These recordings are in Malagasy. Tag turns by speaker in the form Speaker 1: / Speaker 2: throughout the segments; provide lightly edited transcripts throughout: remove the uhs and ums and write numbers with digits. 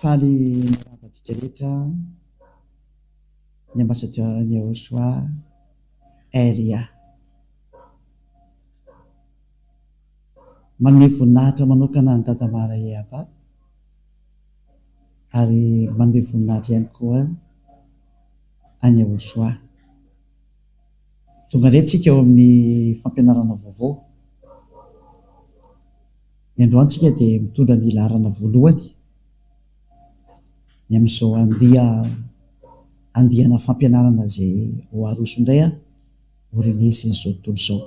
Speaker 1: Faly miravantsika rehetra ny ambassadeur ny Joshua Elia. Manome voninahitra manokana ny Dada Maria Ava ary manome voninahitra ihany koa any Joshua. Tonga rehetrika eo amin'ny fampianarana vaovao. Ny androantsika dia mitondra ny laharana voalohany ny amin'izao andihana fampianarana izay ho aroso indray orinisa izao tontolo izao.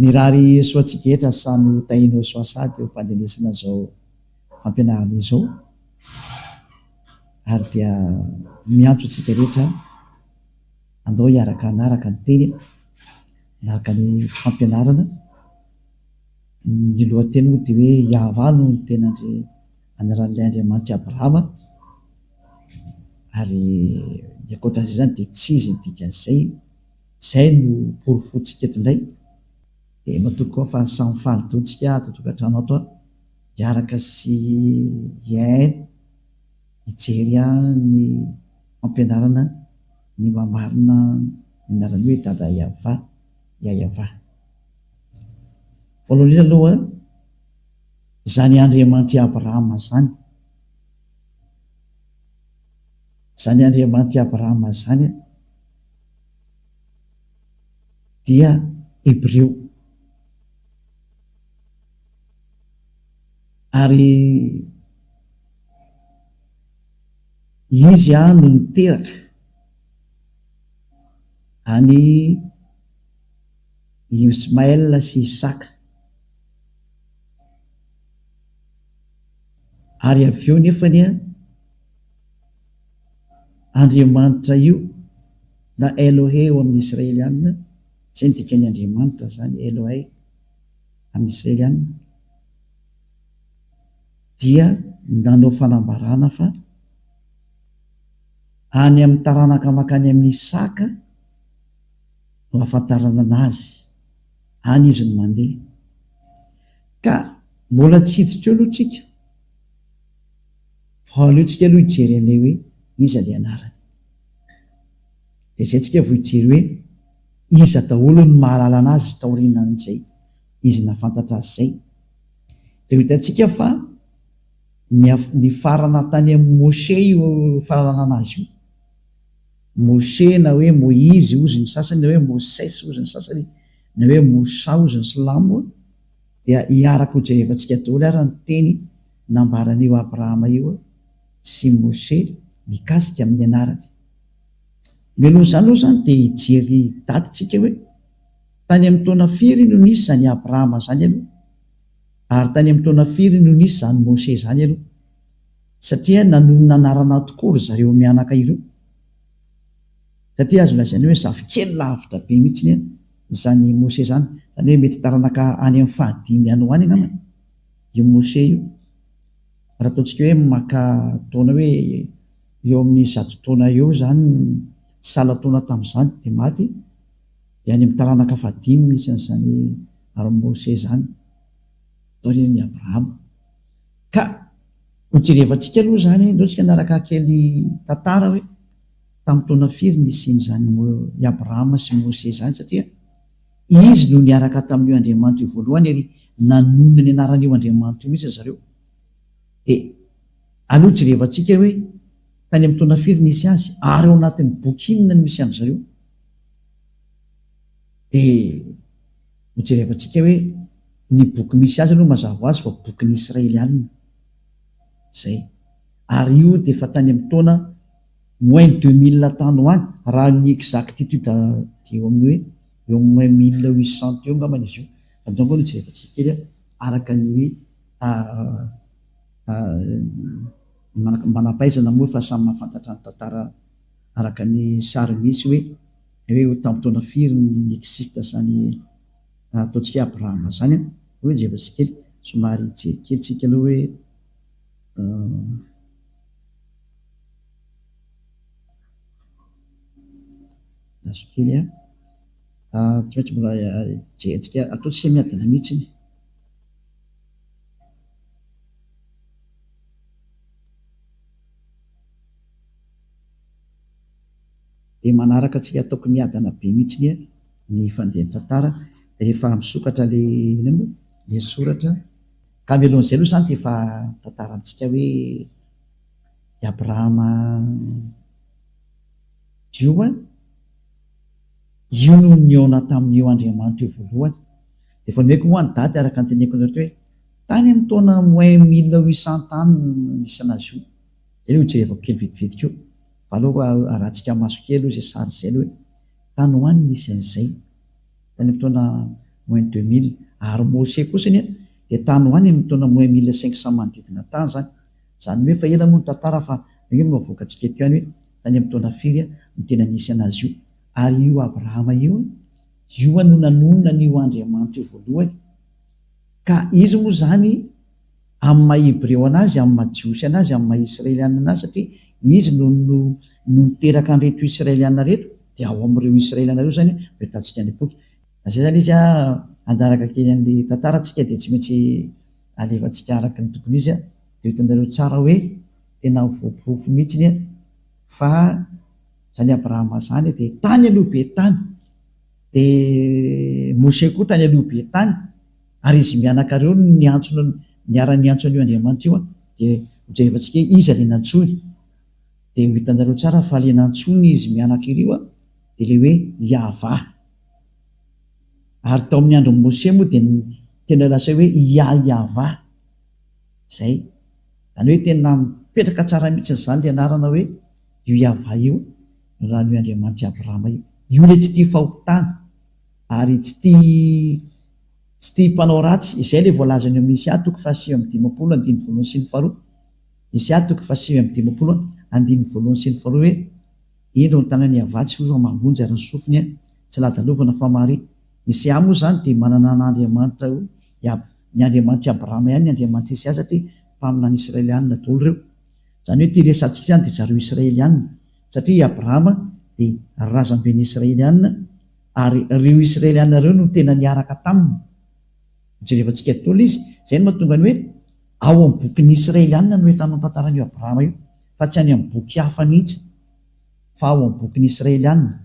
Speaker 1: Mirary soantsika etra samy hotahina soasady eo am-pandenesana izao fampianarana izao, ary dia miantso antsika rehetra andao hiaraka anaraka ny teny, anaraka ny fampianarana. Ny lohateny moa dia hoe Iava no ny tenandry anaran'ilay Andriamanitra Abrahama, ary ny ankoatran'izay zany dia tsy izy ny dikan'izay, izay no porofontsika eto indray. Dia matoa koa fa samy falidontsika totokantrano ato hiaraka sy hiaina hijery ny fampianarana ny mamarina ny anarany hoe Dada Iava, Iava. Voalohany indrindra aloha izany Andriamanitra Abrahama zany, izany Andriamanitra Abrahama zany dia Hebreo, ary izy no niteraka any Ismaël sy Isaka, ary avy eo nefany Andriamanitra io na Elohe eo amin'ny Israelianina, izay ny dikany Andriamanitra zany Elohe amin'ny Israelianina, dia nanao fanambarana fa any amin'ny taranaka makany amin'ny Isaka no ahafantarana anazy, any izy no mandeha. Ka mbola tsy hiditra eo aloha tsika, fa aleotsika aloha hijery an'ilay hoe iza ilay anarany, dia izay tsika vao hijery hoe iza daholo no mahalala anazy taorianan'izay izy nahafantatra azy izay. Dia hitantsika fa ny farana tany amin'ny Moshe io fahalalana anazy io. Moshe na hoe Moizy ozy ny sasany, na hoe Moses ozy ny sasany, na hoe Mosa ozy ny Silamo, dia hiaraka ho jerevantsika daholo ary ny teny nambaran'io Abrahama io sy Moshe mikasika amin'ny anarany. Mialoha izany aloha zany dia hijery datitsika hoe tany amin'ny taona firy no nisy zany Abrahama zany aloha, ary tany amin'ny taona firy no nisy zany Moshe zany aloha, satria nanonona anarana tokoa ry zareo mianaka ireo, satria azo lazaina hoe zafikely lavitra be mihitsy zany Moshe zany, zany hoe mety taranaka any amin'ny fahadimy any ho any angambany io Moshe io. Raha ataontsika hoe maka taona hoe eo amin'ny 100 taona eo zany sala taona tamin'izany dia maty, dia any amin'ny taranaka fahadimy misy an'izany ary Moshe zany taorian'ny Abrahama. Ka hojerevantsika aloha zany, ndaontsika naraka kely tantara hoe tamin'ny taona firy nisian'izany i Abrahama sy Moshe zany, satria izy no niaraka tamin'io Andriamanitra io voalohany, ary nanonona ny anaran'io Andriamanitra io mihitsy zareo. Dia aloha jerevantsika hoe tany amin'ny taona firy nisy azy, ary ao anatin'ny boky inona no misy amin'izareo. Dia hojerevantsika hoe ny boky misy azy aloha mazava ho azy fa boky ny Israelianina zay, ary io dia efa tany amin'ny taona moins 2000 tany ho any, raha ny exactitude dia eo amin'ny hoe eo moins 1800 eo angambany izy io. Andao no jerevantsika kely araka ny manampahaizana moa fa samy mahafantatra ny tantara araka ny sary misy hoe tamin'ny taona firy ny existe zany ataontsika Abrahama zany. Hoe jerevantsika kely somary hijery kely tsika aloha hoe azo kely tsy maintsy mbola jerentsika ataontsika miadana mihitsy. dia manaraka antsika ataoko miadana be mihitsy ny fandehany tantara dia rehefa misokatra le soratra ka mialohan'izay aloha zany dia efa tantara amintsika hoe i Abrahama io no niona tamin'io Andriamanitra io voalohany. Dia efa nomeko moa ny daty araka ny teneko anareo hoe tany amin'ny taona moins 1800 nisy anazy io. Zay ho jerevako kely vetivety keo. Fa aloha rahantsika maso kely io izay sary izay aloha hoe tany hoany nisy an'izay tany amin'ny taona moins 2000 ary Mose kosa dia tany hoany amin'ny taona moins 1500 manodidina tany zany. Zany hoe fa ela moa ny tantara fa mavoaka antsika teo any hoe tany amin'ny taona firy no tena nisy anazy io. Ary io Abrahama io no nanonona n'io Andriamanitra io voalohany. Ka izy moa zany amin'ny maha-Hebreo anazy, amin'ny maha-Jiosy anazy, amin'ny maha-Israeliana anazy satria izy no niteraka an'ireto Israeliana reto dia ao amin'ireo Israeliana reo zany retantsika ny boky. Zay zany izy andaraka kely an'le tantarantsika dia tsy maintsy alevantsika araka ny tokony izy dia hitanareo tsara hoe tena voaporofo mihitsy fa zany Abrahama zany dia tany aloha be tany, dia Mose koa tany aloha be tany, ary izy mianakareo niara-niantsona an'io Andriamanitra io dia hojerevantsika iza le nantsony. Dia hitanareo tsara fa le nantsony izy mianaka ireo dia le hoe Yahva. Ary tao amin'ny andro Mose moa dia tena lasa hoe Yahva. Zay zany hoe tena mipetraka tsara mihitsy zany le anarana hoe io Yahva io raha ny Andriamanitra Abrahama io le tsy tia fahotana ary tsy tia mpanao ratsy. Izay le voalazany amin'ny Isia 7:20 Isia 7:20 hoe indro ny tanany Yahva tsy ova mavonjy ary ny sofiny tsy ladalovana fa mary. Isia moa zany dia manana n'Andriamanitra ny Andriamanitra Abrahama ihany ny Andriamanitra Isia satria mpamina ny Israelianina daholo reo. Zany hoe ity resantsika zany dia zareo Israelianina satria Abrahama dia razamben'ny Israelianina ary reo Israelianina reo no tena niaraka taminy. Jerevantsika daholo izy zay no mahatonga ny hoe ao amin'ny bokin'ny Israelianina no hitanao tantaran'io Abrahama io fa tsy any amin'ny boky hafa mihitsy fa ao amin'ny bokin'ny Israelianina.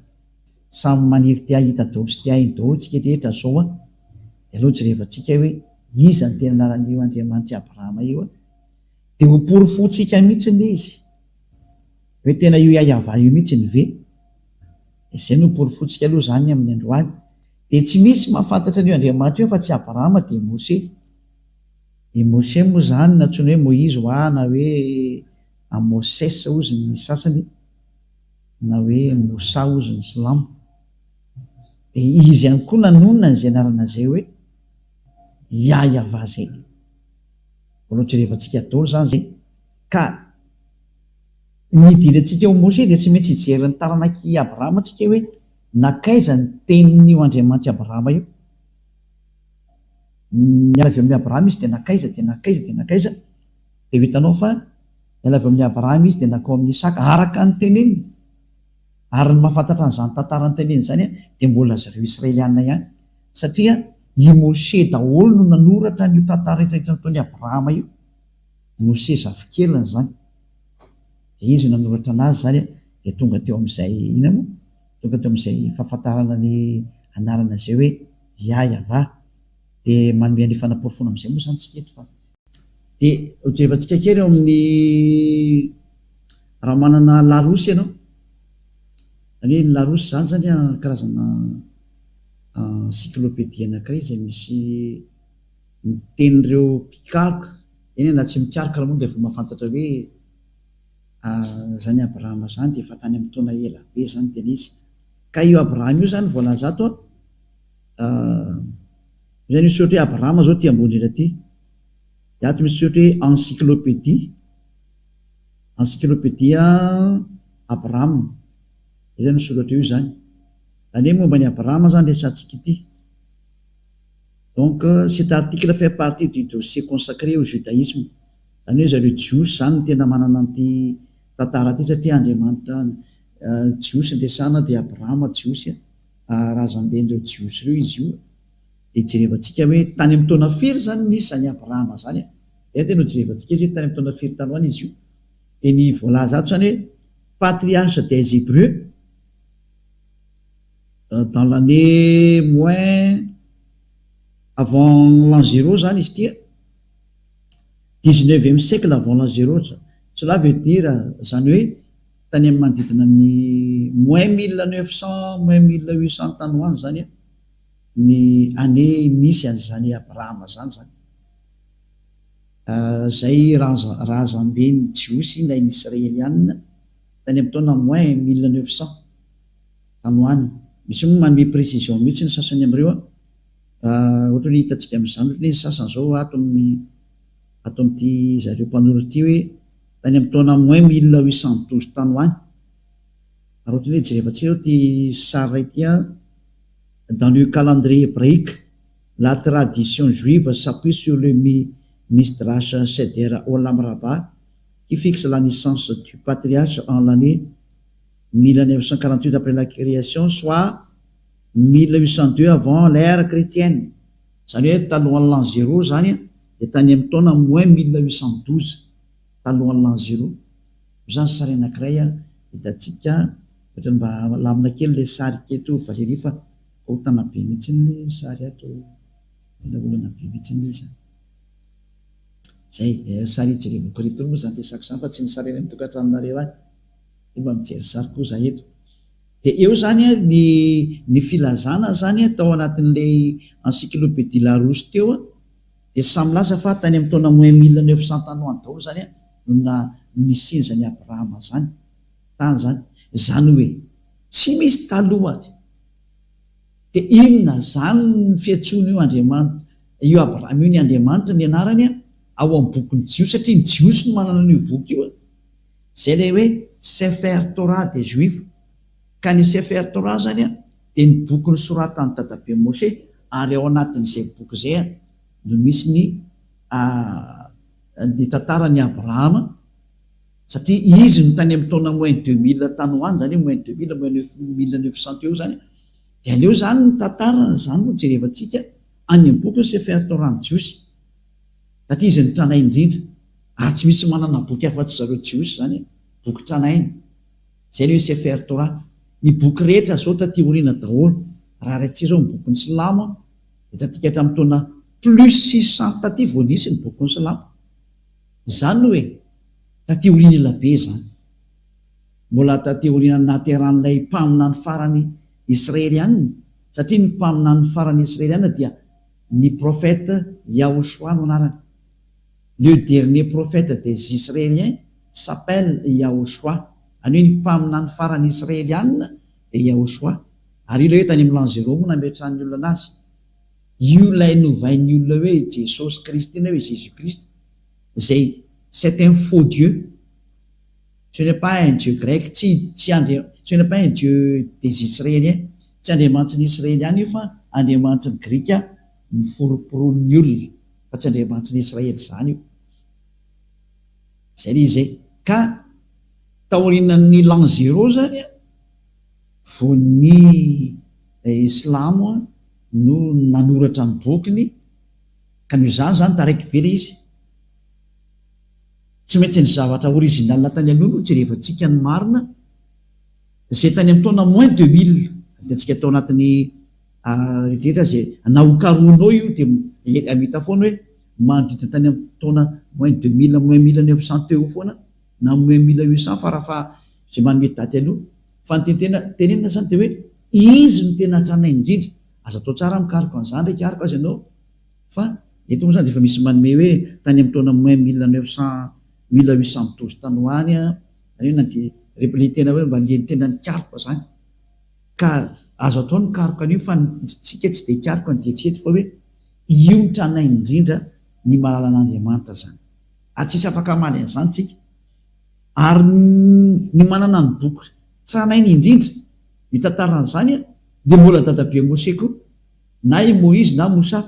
Speaker 1: Samy maniry tia hita daholo sy tia hainy daholo tsika rehetra zao dia aloha jerevantsika hoe iza ny tena anaran'io Andriamanitra Abrahama io dia ho porofontsika mihitsy le izy hoe tena io Yahva io mihitsy ny ve. Izay no porofontsika aloha zany amin'ny androany. Dia tsy misy mahafantatra an'io Andriamanitra io fa tsy Abrahama dia Mose. I Mose moa zany nantsona hoe Moïse ho na hoe Moses ozy ny sasany na hoe Mosa ozy ny silamo. Dia izy ihany koa nanonona n'izay anarana zay hoe Yahva zay. Aloha jerevantsika daholo zany zay. Ka nidirantsika eo Mose dia tsy maintsy hijery ny taranak'i Abrahama antsika hoe nakaiza ny tenin'io Andriamanitra Abrahama io. Niala avy amin'ny Abrahama izy dia nakaiza dia hitanao fa niala avy amin'ny Abrahama izy dia nakao amin'ny Isaka araka ny teneniny. Ary ny mahafantatra n'izany tantara ny teneniny zany dia mbola zareo Israelianina ihany satria i Mose daholo no nanoratra n'io tantara rehetrarehetra nataon'i Abrahama io. Mose zafikeliny zany dia izy no nanoratra anazy zany dia tonga teo amin'izay fahafantarana ny anarana zay hoe Yahva. Dia manome ny fanaporofona amin'izay moa zany tsika eto fa dia hojerevantsika kely eo amin'ny raha manana larosy ianao zany hoe larosy zany karazana encyclopédie anankiray izay misy mitenin'ireo mpikaroka eny na tsy mikaroka raha moa dia efa mahafantatra hoe zany Abrahama zany dia efa tany amin'ny taona ela be zany tena izy. Ka io Abrahama io zany voalaza ato zany misy ohatra hoe Abrahama zao ty ambony indrindra ty ato misy ohatra hoe encyclopédie Abrahama zay zany misoratra io zany zany hoe momba ny Abrahama zany resantsika ity. Donc cet article fait partie du dossier consacré au judaïsme. Zany hoe zareo Jiosy zany no tena manana an'ity tantara ty satria Andriamanitra Jiosy ndresana dia Abrahama Jiosy razamben'ireo Jiosy reo izy io. Dia jerevantsika hoe tany amin'ny taona firy zany nisy zany Abrahama zany tena jerevantsika hoe tany amin'ny taona firy taloha izy io. Dia ny voalaza ato zany hoe patriarche des Hébreux dans l'année moins avant l'an 0 zany izy tia 19e siècle avant l'an 0. Cela veut dire zany hoe tany amin'ny manodidina ny moins 1900 moins 1800 tany hoany zany ny année nisy an'zany Abrahama zany zay raha zambe ny jiosy na ny israelianina tany amin'ny taona moins 1900 tany hoany. Misy moa manome précision mihitsy ny sasany am'ireo ohatra ny hitantsika amin'izany ohatra ny sasany zao ato amin'ity zareo mpanoratra ity hoe tany amin'ny taona moins 1812 tany hoany. Ary ohatra ny hoe jerevantsika ty sary ity dans le calendrier hébraïque la tradition juive s'appuie sur le Midrash Seder Olam Rabbah qui fixe la naissance du patriarche en l'année 1948 après la création, soit 1802 avant l'ère chrétienne. Zany hoe talohan'ny l'an 0 zany dia tany amin'ny taona moins 1812 talohan'ny l'an 0. Zany sary anankiray hitantsika ohatra mba lamina kely le sary keto Valérie fa hotana be mihitsy le sary ato ela olana be mihitsy le zany. Zay sary jerevako reto moa zany resako zany fa tsy ny sary eny mitokatranonareo any mba mijery sary koa za eto. Dia eo zany ny filazana zany tao anatin'le encyclopédie Larousse teo dia samy laza fa tany amin'ny taona moins 1900 tany hoany daholo zany no nisinzany Abrahama zany tany zany. Zany hoe tsy misy talohany dia inona zany ny fiantsoana io Andriamanitra io Abrahama io ny Andriamanitra ny anarany ao amin'ny bokyny jiosy satria ny jiosy no manana an'io boky io zay le hoe Sefer Torah des Juifs. Ka ny Sefer Torah zany dia ny boky ny soratany dadabe Moshe ary ao anatin'izay boky zay no misy ny tantarany Abrahama satria izy no tany amin'ny taona moins 2000 tany hoany zany moins 2000 moins 1900 eo zany dia aleo zany ny tantarana zany no jerevantsika any amin'ny boky ny Sefer Torah ny jiosy satria izy ny tranainy indrindra ary tsy misy manana boky afa-tsy zareo jiosy zany boky tranainy zay le hoe Sefer Torah. Ny boky rehetra zao taty oriana daholo raha raitsy zao ny boky ny Silamo dia tatika hatramin'ny taona plus 600 taty vao nisy ny boky ny Silamo. Zany hoe taty oriana elabe zany mbola taty oriana nateran'ilay mpamina ny farany israelianina satria ny mpamina ny farany israelianina dia ny prophète Yahoshua no anarany. Le dernier prophète des Israéliens s'appelle Yahoshua. Any hoe ny mpamina ny farany israelianina dia Yahoshua. Ary io le hoe tany amin'ny l'an 0 moa nametrahany olona anazy io lay novainy olona hoe Jesosy Kristy na hoe Jésus Christ zay c'est un faux Dieu. Ce n'est pas un Dieu grec, ce n'est pas un Dieu des Israéliens, tsy andriamanitra ny Israeliana io fa andriamanitra ny Grika ny foroporon'ny olona fa tsy andriamanitra ny Israely zany io. Zay le izay ka taorinan'ny l'an 0 zany vo ny Islamo no nanoratra ny bokiny ka noho izany zany taraiky be le izy tsy maintsy ny zavatra original tany aloha no jerevantsika ny marina zay tany amin'ny taona moins 2000 hitantsika tao anatin'ny rehetra zay nahokaronao io dia amita foana hoe manodidina tany amin'ny taona moins 2000 moins 1900 teo foana na moins 1800 farafa zay manome daty aloha fa ny tenenina zany dia hoe izy no tena tranainy indrindra. Aza atao tsara mikariko an'izany ndraiky ariko azy ianao fa eto moa zany dia efa misy manome hoe tany amin'ny taona moins 1812 tany hoany na dia replay tena hoe mba lieny tena nikariko zany ka azo atao ny karoka an'io fa tsika tsy dia kariko ny dietrety fa hoe io ny tranainy indrindra ny malala an'Andriamanitra zany ary tsisy afaka maly an'izany tsika. Ary ny manana ny boky tranainy indrindra mitantaran'izany dia mbola dadabe Moshe koa na i Moïse na Mosa.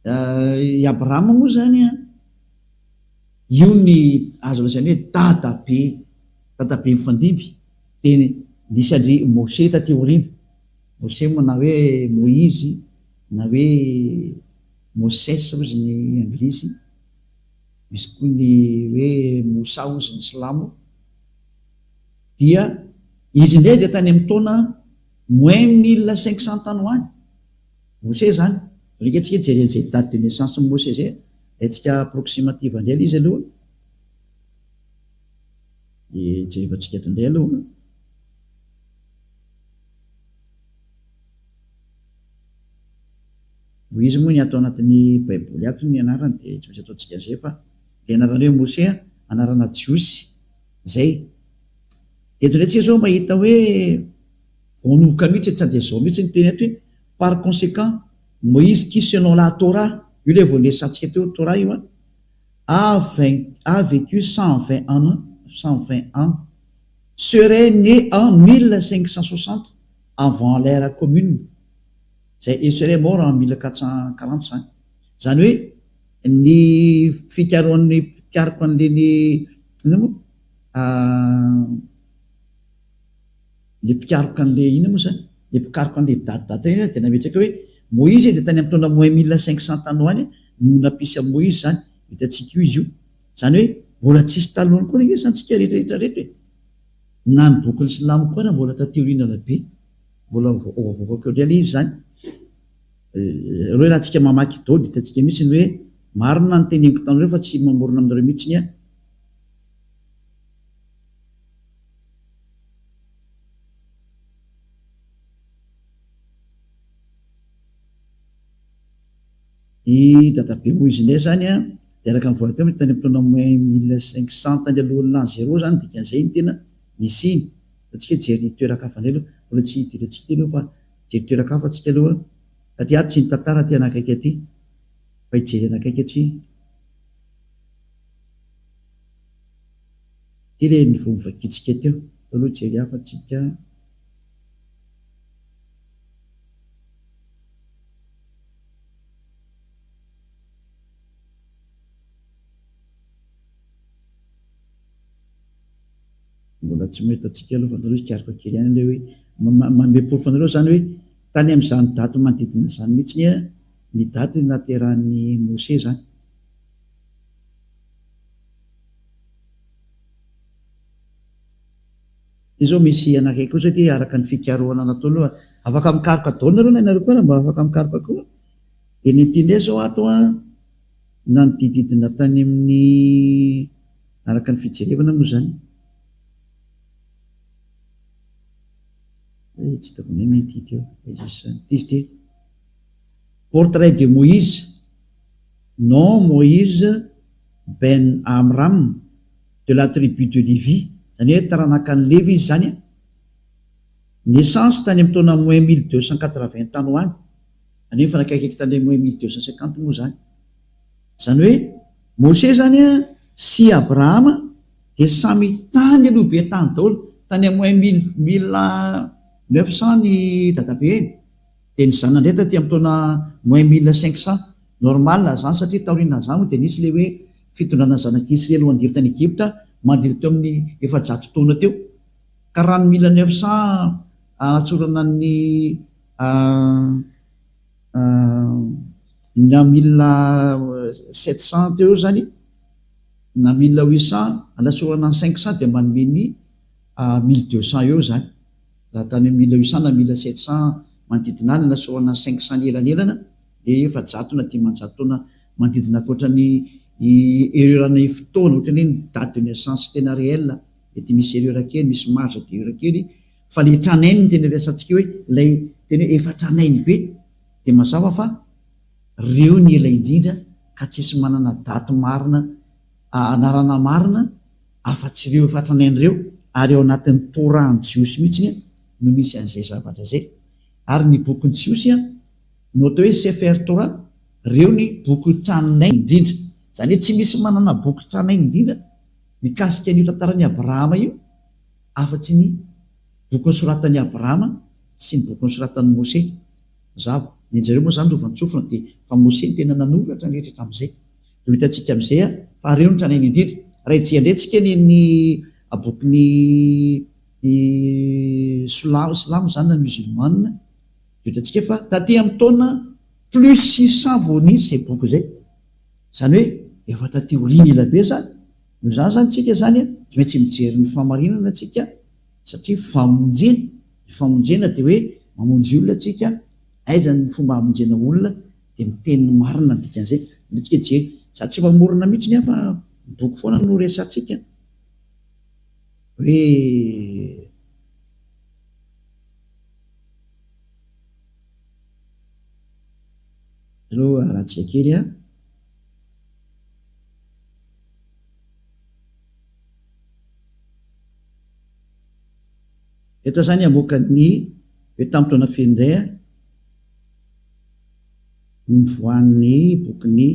Speaker 1: I Abrahama moa zany io ny azo lazainy hoe dadabe mifandimby dia nisy andry Moshe taty aoriana. Moshe moa na hoe Moïse na hoe Moses ozy ny anglisy, misy koa ny hoe Mosa ozy ny Silamo. Dia izy indray dia tany amin'ny taona moins 1500 tany ho any Mose zany rika tsika jeren'izay date de naissance Mose zay atsika approximative andray izy aloha jerevantsika tandray aloha izy moa ny atao anatin'ny baiboly ato ny anarany de tsy maintsy ataontsika zay fa le anarany hoe Mose anarana Jiosy zay eto ndray tsika zao mahita hoe vonovoka mihitsy tsy de zao mihitsy ny teny ato hoe par conséquent Moïse qui selon la Torah io le voalesantsika teo Torah io a vécu 120 ans serait né en 1560 avant l'ère commune zay il serait mort en 1445 zany hoe ny fikaroan'ny pikaroko an'leny ina moa le pikaroka an'le ina moa zany le pikaroka an'le datidata iny de nametraka hoe Moïse de tany am'taona moins 1500 tany ho any no napisy am Moïse zany hitatsika io izy io zany hoe mbola tsisy talohany koa izy santsika rehetrarehetra reto hoe na ny bokin'ny Silamo koa na mbola tateorinana be mbola voavokako eo izy zany reo raha tsika mamaky dao de hitatsika mihitsy ny hoe marina ny teneniko tanareo fa tsy mamorona aminareo mihitsy ny a i databe Moïse ndray zany a de araka ny voateo tany am'taona moins 1500 tany alohan'ny l'an 0 zany dikan'izay ny tena misy iny atsika jery toerakafa ndray aloha mbola tsy hidirantsika ty aloha fa jery toerakafa atsika aloha aty ato tsy ny tantara ty anakaiky aty fa hijery anakaiky atsy ty le nivovakitsika teo aloha jery hafa tsika mbola tsy mahita atsika aloha fa nareo ikariko kely any le hoe mambe-polo fanareo zany hoe tany am'izany daty manodidina zany mihitsy ny a ny daty naterahan'ny Mose zany ty zao misy anakaiky koa zay ty araka ny fikaroana natao aloha afaka mikaroka daholo nareo na nareo koa raha mba afaka mikaroka koa de ny ty ndray zao ato a na ny dididina tany amin'ny araka ny fijerevana moa zany tsy hitako nay mety teo izy ty portrait de Moïse non Moïse ben Amram de la tribu de Lévi zany hoe taranaka ny Levi izy zany a naissance tany am'taona moins 1280 tany ho any any hoe fanakaikaiky tany moins 1250 moa zany zany hoe Mose zany a sy Abrahama de samy tany aloha be tany daholo tany a moins 1900 ny databe eny de ny zanany ndray taty am'taona moins 1500 normal zany satria taorina zany moa de nisy le hoe fitondrana zanak'Israely ho andivy tany Egypta mandilo teo amin'ny 700 taona teo ka raha ny 1900 anatsorana ny na 1700 teo zany na 1800 anatsorana ny 500 de manome ny 1200 eo zany raha tany 1800 na 1700 manodidina any anatsorana ny 500 ny elanelana de 700 na 500 taona manodidina akoatrany ererana fotoana ohatrany hoe ny date de naissance tena réel mety misy erera kely misy marge de erera kely fa le tranainy ny tena resantsika hoe lay tena hoe efa tranainy be de mazava fa reo ny ela indrindra ka tsisy manana daty marina anarana marina afa-tsy reo efa tranainy reo ary eo anatin'ny Torah-ny Jiosy mihitsy no misy an'izay zavatra zay ary ny bokyny Jiosy no atao hoe Sefer Torah reo ny boky tranainy indrindra zany hoe tsy misy manana boky tranainy indrindra mikasika an'io tantaran'ny Abrahama io afa-tsy ny boky nysoratan'ny Abrahama sy ny boky nysoratan'ny Mose zava ny anjareo moa zany lova nitsofina de fa Mose ny tena nanoratra ny rehetra am'izay de hitantsika am'izay fa reo ny tranainy indrindra raha ijeandrayntsika ny bokyny silamo zany na musulmane de hitantsika fa taty amin'ny taona plus 600 vao nisy zay boky zay zany hoe efa taty oriny ela be zany no zany tsika zany tsy maintsy mijery ny famarinana tsika satria famonjena ny famonjena dia hoe mamonjy olona atsika, aiza ny fomba hamonjena olona dia miteniny marina dikan'izay. Nitsika je za tsy mamorona mihitsy ny afa boky foana no resatsika hoe aloha rahatsika kely a eto zany amokany hoe tamin'ny taona findray nivoan'ny bokyny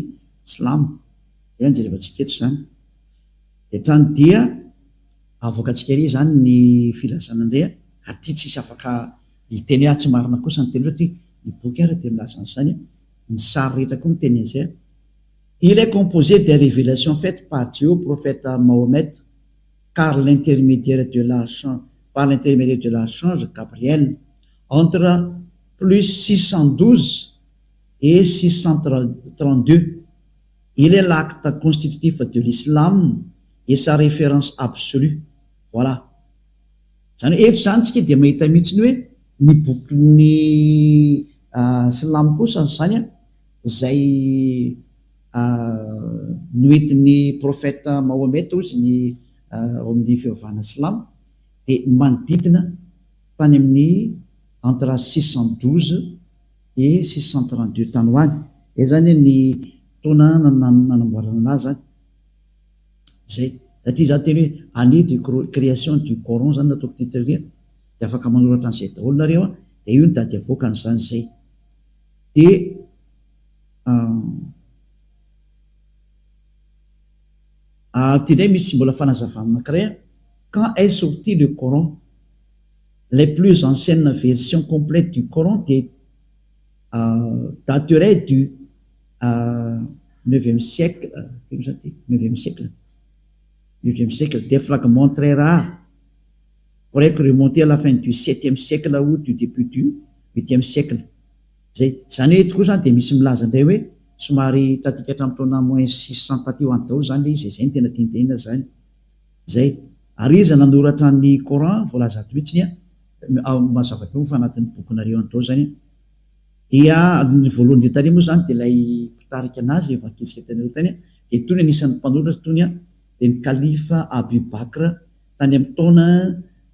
Speaker 1: Silamo zany jerevantsika eto zany etrany dia avoakatsika ery zany ny filazana indray aty tsisy afaka hiteny tsy marina kosa ny teny satria ny boky ara dia milaza an'izany ny sary rehetra koa miteny an'izay. Il est composé des révélations faites par Dieu au prophète Mahomet par l'intermédiaire de l'archange Gabriel entre plus 612 et 632. Il est l'acte constitutif de l'islam et sa référence absolue. Voilà. Zany eto zany tsika dia mahita mihitsy ny hoe ny bokyny Silamo kosa zany zay noentin'ny prophète Mahomet ozy ny ao amin'ny fivavahana Silamo dia manodidina tany amin'ny entre 612 et 632 tany hoany. Zany ny taona nanamboarana azy zany zay. Satria za teny hoe année de création du Coran zany nataoko titria dia afaka manoratra an'izay daholo nareo dia io ny tady avoaka an'izany zay. Dia tindray misy sy mbola fanazavana anankiray quand est sorti le Coran, les plus anciennes versions complètes du Coran dateraient du 9e siècle, 9e siècle. Des fragments très rares pourraient remonter à la fin du 7e siècle ou du début du 8e siècle. Zany hoe tokoa zany dia misy milaza indray hoe somary tatika hatramin'ny taona moins 600 taty ho any daholo zany le izy, zay ny tena tiantenina zany zay. Ary izy nanoratra ny Coran voalaza ato mihitsiny mazava teo fa anatin'ny bokinareo any tao zany. Dia ny voalohany dia tany moa zany dia ilay mpitarika anazy evankitsika tany tany dia toy ny anisan'ny mpanoratra toy dia ny kalifa Abu Bakr tany amin'ny taona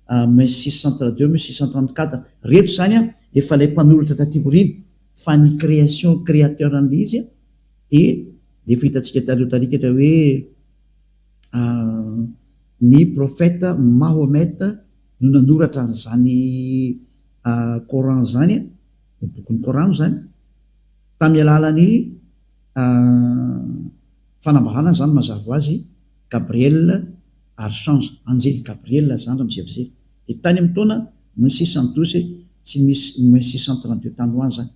Speaker 1: 1632-1634. Reto zany efa ilay mpanoratra taty aoriana fa ny création créateur an'ilay izy dia efa hitantsika taloha tarikatra hoe ny prophète Mahomet no nanoratra an'izany Coran zany, ny bokin'ny Coran zany tamin'ny alalany fanambarana zany mazava ho azy Gabriel archange, anjely Gabriel zany raha mizevy zay. Dia tany amin'ny taona 1612 sy 1632 tany ho any zany.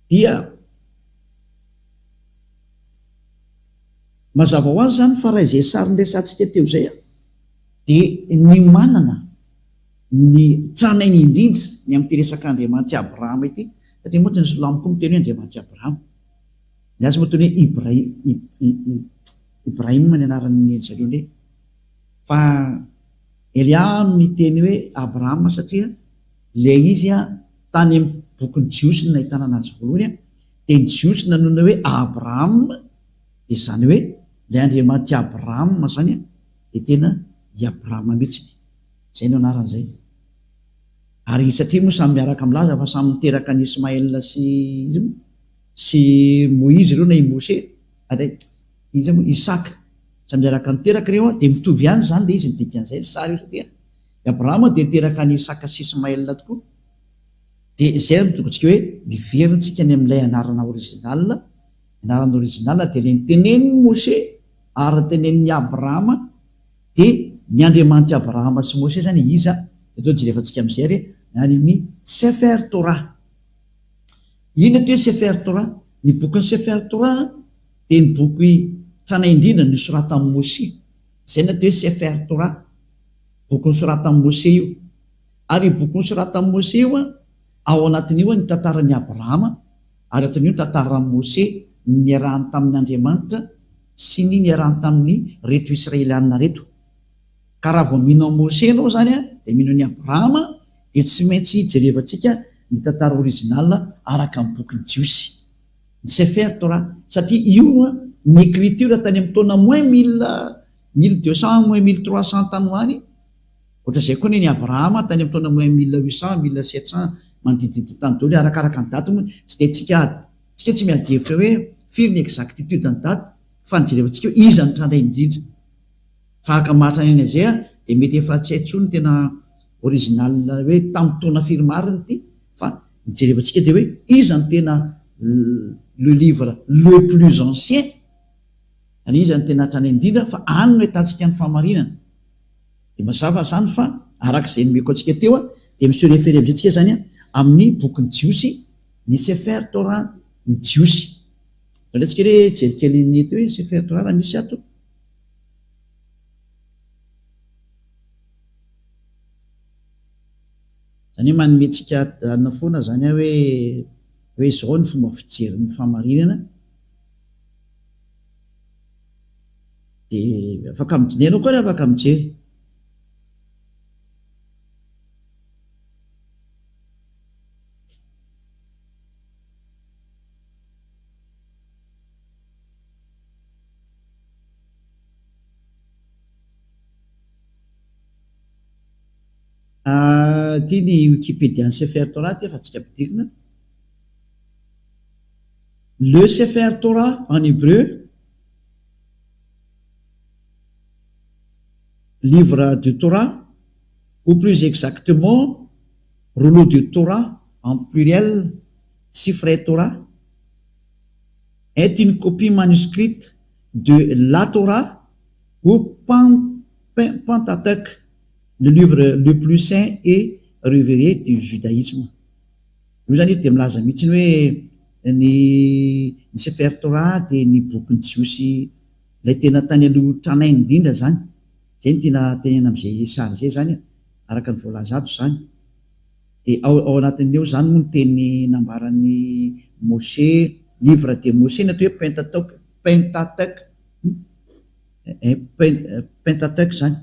Speaker 1: Dia mazava ho azy zany fa raha izay sary nresantsika teo zay dia ny manana ny tranainy indrindra ny amin'ity resaka Andriamanitra Abrahama ity, satria moa ny Silamo koa miteny hoe Andriamanitra Abrahama. Ny azy moa teny hoe Ibrahim ny anaran'ny zareo ndray fa Eliam miteny hoe Abrahama satria ilay izy tany amin'ny bokin'ny Jiosy no ahitana anazy voalohany dia ny Jiosy nanona hoe Abrahama dia zany hoe ilay Andriamanitra Abrahama zany dia tena i Abrahama mihitsy, zay no anaran'izay. Ary satria moa samy miaraka milaza fa samy miteraka ny Ismaël sy Moïse ireo na i Mose izy Isaka samy miaraka niteraka ireo dia mitovy ihany zany ilay izy ny dikan'izay sary io satria i Abrahama dia niteraka ny Isaka sy Ismaël tokoa. Dia izay mitokontsika hoe miverintsika ny amin'ilay anarana original dia ilay nitenen'ny Mose ary tenenin'ny Abrahama dia ny Andriamanitra Abrahama sy Mose zany iza eto jerevantsika amin'izay ary ny Sefer Torah. Ino atao hoe Sefer Torah? Ny bokin'ny Sefer Torah dia ny boky tranaindrindra ny soratan'i Mose, zay ny atao hoe Sefer Torah, bokin'ny soratan'i Mose io. Ary bokin'ny soratan'i Mose io ao anatin'io ny tantaran'ny Abrahama, ary atin'io ny tantaran'i Mose niarahany tamin'ny Andriamanitra sy ny niarahany tamin'ny reto Israelianina reto. Ka raha vao mino Mose ianao zany dia mino ny Abrahama dia tsy maintsy jerevantsika ny tantara original araka amin'ny bokyny jiosy ny Sefer Torah satria io ny écriture tany amin'ny taona moins 1200 moins 1300 tany hoany ohatra zay koa ny Abrahama tany amin'ny taona moins 1800 1700 manodididid tany daholo arakaraka ny daty moa tsy dia tsika tsy miadihevitra hoe firy ny exactitude ny daty fa ny jerevantsika hoe iza ny trandray indrindra fa aka mahatra ny zay dia mety efa tsy haintsony tena original hoe tamin'ny taona firy mariny ity fa ny jerevantsika dia hoe iza ny tena le livre le plus ancien any iza ny tena hatrany indrindra fa any no hitantsika ny fahamarinana dia mazava zany fa arak'izay nomeko antsika teo dia misy référé amintsika zany amin'ny bokyny jiosy ny Sefer Torah ny jiosy alatsika hoe jerikely ny eto hoe Sefer Torah raha misy ato zany hoe manometsika ana foana zany hoe zao ny fomba fijery ny fahamarinana dia afaka midinenao koa reha afaka mijery ty ny Wikipédia ny Sefer Torah ty efa tsika ampidirina le Sefer Torah en hébreu livre de Torah ou plus exactement rouleau de Torah en pluriel Sifrei Torah est une copie manuscrite de la Torah ou Pentateuch, le livre le plus saint et révéré du judaïsme. Io zany izy dia milaza mihitsy hoe ny Sefer Torah dia ny bokyny jiosy ilay tena tany aloha tranainy indrindra zany zay ny tena tenena amin'izay sary zay zany araka ny voalaza ato zany dia ao anatin'eo zany moa ny teny nambaran'ny Moshe livre de Moshe ny atao hoe Pentateuch zany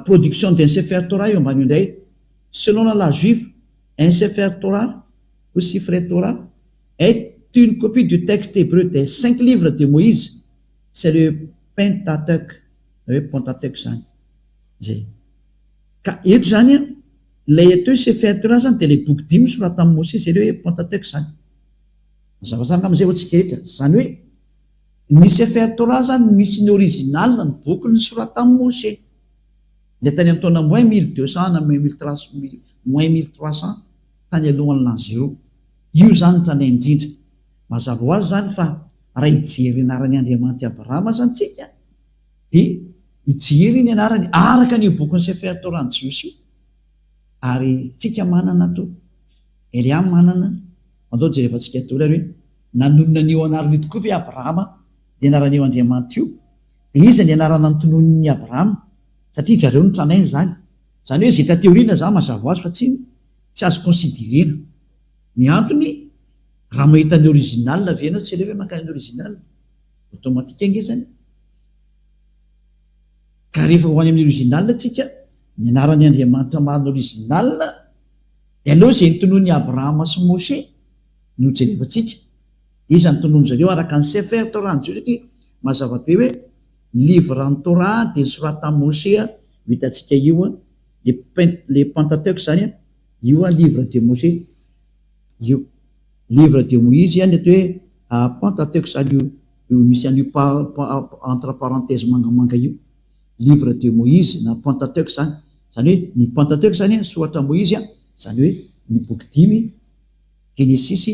Speaker 1: production d'un Sefer Torah io ambany indray selon la loi juive un Sefer Torah ou Sifrei Torah est une copie du texte hébreu des 5 livres de Moïse c'est le Pentateuch zany zay ka eto zany lay atao Sefer Torah zany dia lay boky 5 soratan'i Moshe zay hoe Pentateuch zany zava-tsara am'izay ho tsika rehetra zany hoe ny Sefer Torah zany misy ny original ny boky ny soratan'i Moshe le tany amin'ny taona moins 1200 na moins 1300 tany alohan'ny l'an 0 io zany tany indrindra mazava ho azy zany fa raha ijery ny anarany Andriamanitra Abrahama zany tsika dia ijery ny anarany araka ny bokyny Sefer Torah ny jiosy io ary tsika manana to Eliam manana andao jerevantsika tola hoe nanonona an'io anarany tokoa ve Abrahama dia anaran'io Andriamanitra io dia iza ny anarana nytonon'ny Abrahama satria zareo ny tranainy zany hoe zay tateoriana zany mazava ho azy fa tsy azo considérena ny antony raha mahita ny original ve anao tsy alefa makany original automatika nge zany ka rehefa ho any amin'ny original tsika ny anarany Andriamanitra mahany original dia aloha zay nytonony Abrahama sy Moshe no jerevantsika iza ny tonono zareo araka ny Sefer Torah ny jiosy satria mazava be hoe livre ny Torah dia soratan'i Moshe hitantsika io le Pentateuch zany io livre de Moshe io livre de Moïse ny atao hoe Pentateuch zany io misy an'io entre parenthèse mangamanga io livre de Moïse na Pentateuch zany hoe ny Pentateuch zany soratra Moïse zany hoe ny boky 5 Genesis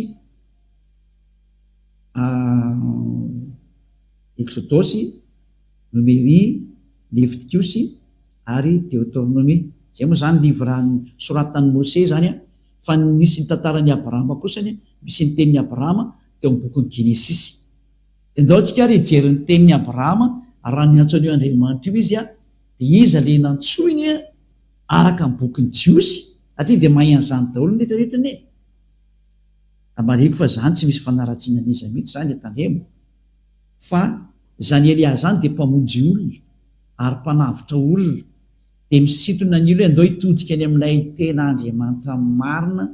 Speaker 1: Exodus Numérie Leviticus ary Deutéronomie zay moa zany livre soratan'i Moshe zany fa misy ny tantaran'ny Abrahama kosany misy ny tenin'ny Abrahama teo amin'ny bokyny Genesis ndao tsika ary hijery ny tenin'ny Abrahama raha ny antsoan'io Andriamanitra io izy dia iza le nantsoiny araka ny bokyny jiosy aty dia mahay an'izany daholo ny rehetrarehetrany amariko fa zany tsy misy fanaratsiana n'iza mihitsy zany tandremo fa zany Elia zany dia mpamonjy olona ary mpanavitra olona dia misintona ny ilo hoe andao hitodika any amin'ilay tena Andriamanitra marina,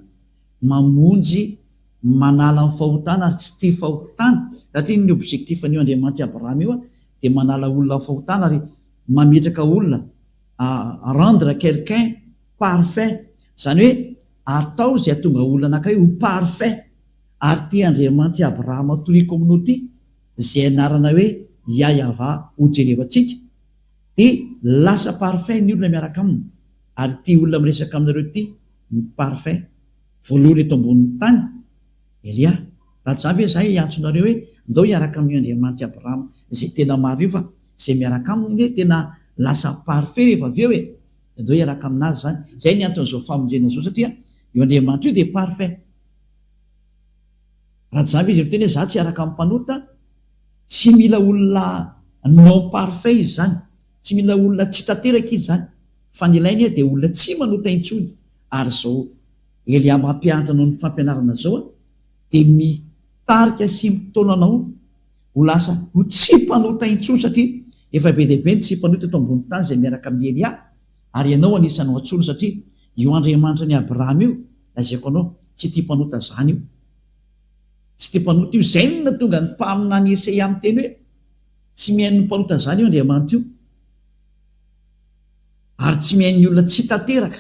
Speaker 1: mamonjy, manala ny fahotana ary tsy tia fahotana, satria ny objectifan'io Andriamanitra Abraham io dia manala olona fahotana ary mametraka olona rendre quelqu'un parfait, zany hoe atao izay atonga olona anankiray ho parfait. Ary tia Andriamanitra Abraham toy communauté izay anarana hoe Yahva ho jerevantsika, dia lasa parfait ny olona miaraka aminy, ary tia olona miresaka aminareo ty ny parfait voalohany eto ambonin'ny tany Elia. Raha tsy avy zahay antsonareo hoe ndao hiaraka amin'ny Andriamanitra Abraham izay tena maro io, fa izay miaraka aminy hoe tena lasa parfait rehefa avy eo hoe ndao hiaraka aminazy zany. Zay ny anton'izao famonjena zao, satria io Andriamanitra io dia parfait. Raha tsy zavy izy miteny hoe za tsy hiaraka amin'ny mpanota, tsy mila olona non parfait izy zany, tsy mila olona tsy tanteraka izy zany, fa ny ilainy dia olona tsy manota intsony. Ary zao Elia mampianatra noho ny fampianarana zao dia mitarika sy mitonanao ho lasa ho tsy mpanota intsony, satria efa be dehibe ny tsy mpanota eto ambony tany izay miaraka amin'ny Elia, ary ianao anisan'ny antsony, satria io Andriamanitra ny Abraham io lazaiko anao tsy tia mpanota zany io, tsy tia mpanota io. Zay no natonga ny mpamina ny Esaia amin'ny teny hoe tsy mihaino ny mpanota zany io Andriamanitra io, ary tsy mihaino ny olona tsy tanteraka.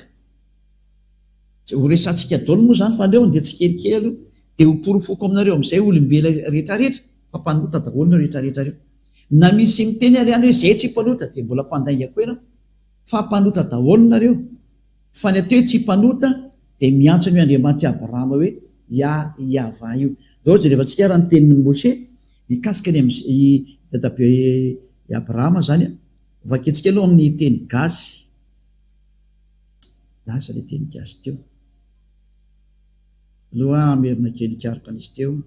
Speaker 1: Ho resantsika daholo moa zany fa leo dia tsy kelikely aloha dia ho porofoko aminareo amin'izay olombela rehetrarehetra fa mpanota daholo no rehetrarehetra reo. Na misy miteny ary any hoe zay tsy mpanota dia mbola mpandainga koa ianao, fa mpanota daholo nareo. Fa ny ateo tsy mpanota dia miantso ny Andriamanitra Abraham hoe Yahva io. Daholo jerevantsika raha ny tenin'ny Moshe mikasika ny dadabe Abraham zany, vaketsika aloha amin'ny teny gasy, lasa ilay teny gasy teo aloha amerina kely karoka an'izy teo.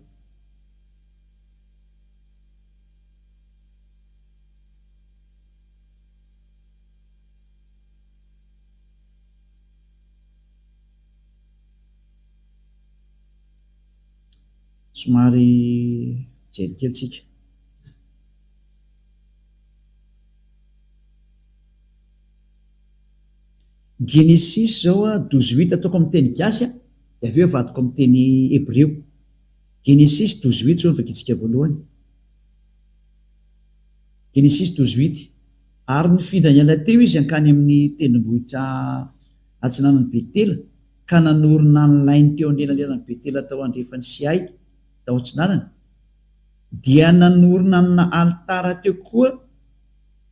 Speaker 1: Somary jelikelytsika. Genesis zao 12:8 ataoko amin'ny teny gasy, dia avy eo vadiko amin'ny teny hébreu. Genesis 12:8 zao vakitsika voalohany. Genesis 12:8. Ary nifindra ny ala teo izy ankany amin'ny tendrombohitra atsinanan'ny Betela, ka nanorina ny lainy teo anelanelan'ny Betela tao andrefany Sihay tao atsinanany, dia nanorina na altara teo koa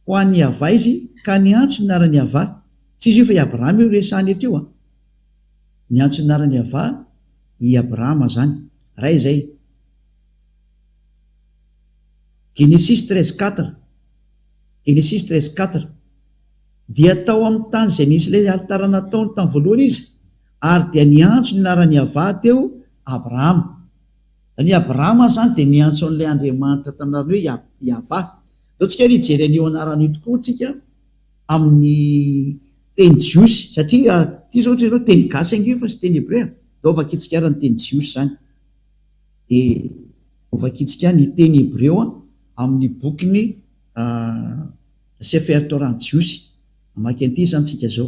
Speaker 1: ho an'ny Yahva izy, ka niantso ny anarany Yahva. Tsy izy io fa i Abraham io resahany eto io, niantso ny anarany Yahva i Abraham zany. Ray zay. Genesis 13:4. Genesis 13:4. Dia tao amin'ny tany izay nisy ilay altara nataony tamin'ny voalohany izy, ary dia niantso ny anarany Yahva teo Abraham. Ny Abraham zany dia niantso an'ilay Andriamanitra tamin'arany hoe Yahva. Dao tsika ry jery an'io anarany tokoa tsika amin'ny teny jiosy, satria ty zao ohatry ianao teny gasy ange fa sy teny hébreu. Dao vakitsika ary ny teny jiosy zany, dia vakitsika ny teny hébreu amin'ny bokiny Sefer Torah jiosy. Amaky an'ity zany tsika zao.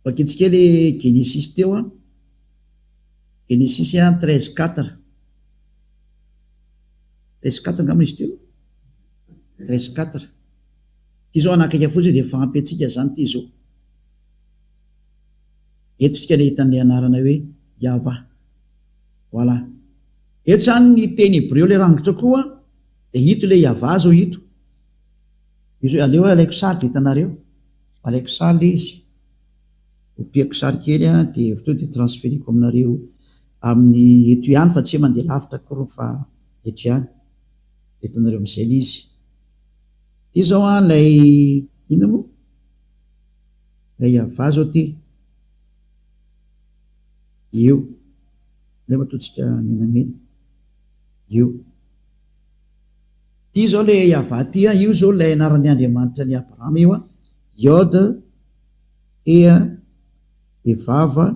Speaker 1: Vakitsika le Genesis teo Genesis 13:4. 13:4 angamba izy teo. 13:4. Ty zao anakaiky fotsiny dia fahampy antsika zany ty zao. Eto tsika le hitan'ilay anarana hoe Yahva. Voilà. Eto zany ny teny hébreu le rangitra koa dia hito le Yahva zao hito. Izy aleo alaiko sary dia hitanareo. Alaiko sary le izy. Opiako sary kely dia avy teo dia transferiko aminareo amin'ny eto ihany, fa tsy hoe mandeha lavitra koa fa eto ihany. Hitanareo amin'izay le izy. Ty zao ilay ina moa? Ilay Yahva zao ty. Io. Ilay matotsika menamena. Io. Ty zao le Yahva ty, io zao ilay anaran'ny Andriamanitra ny Abraham io Yod Ea Evava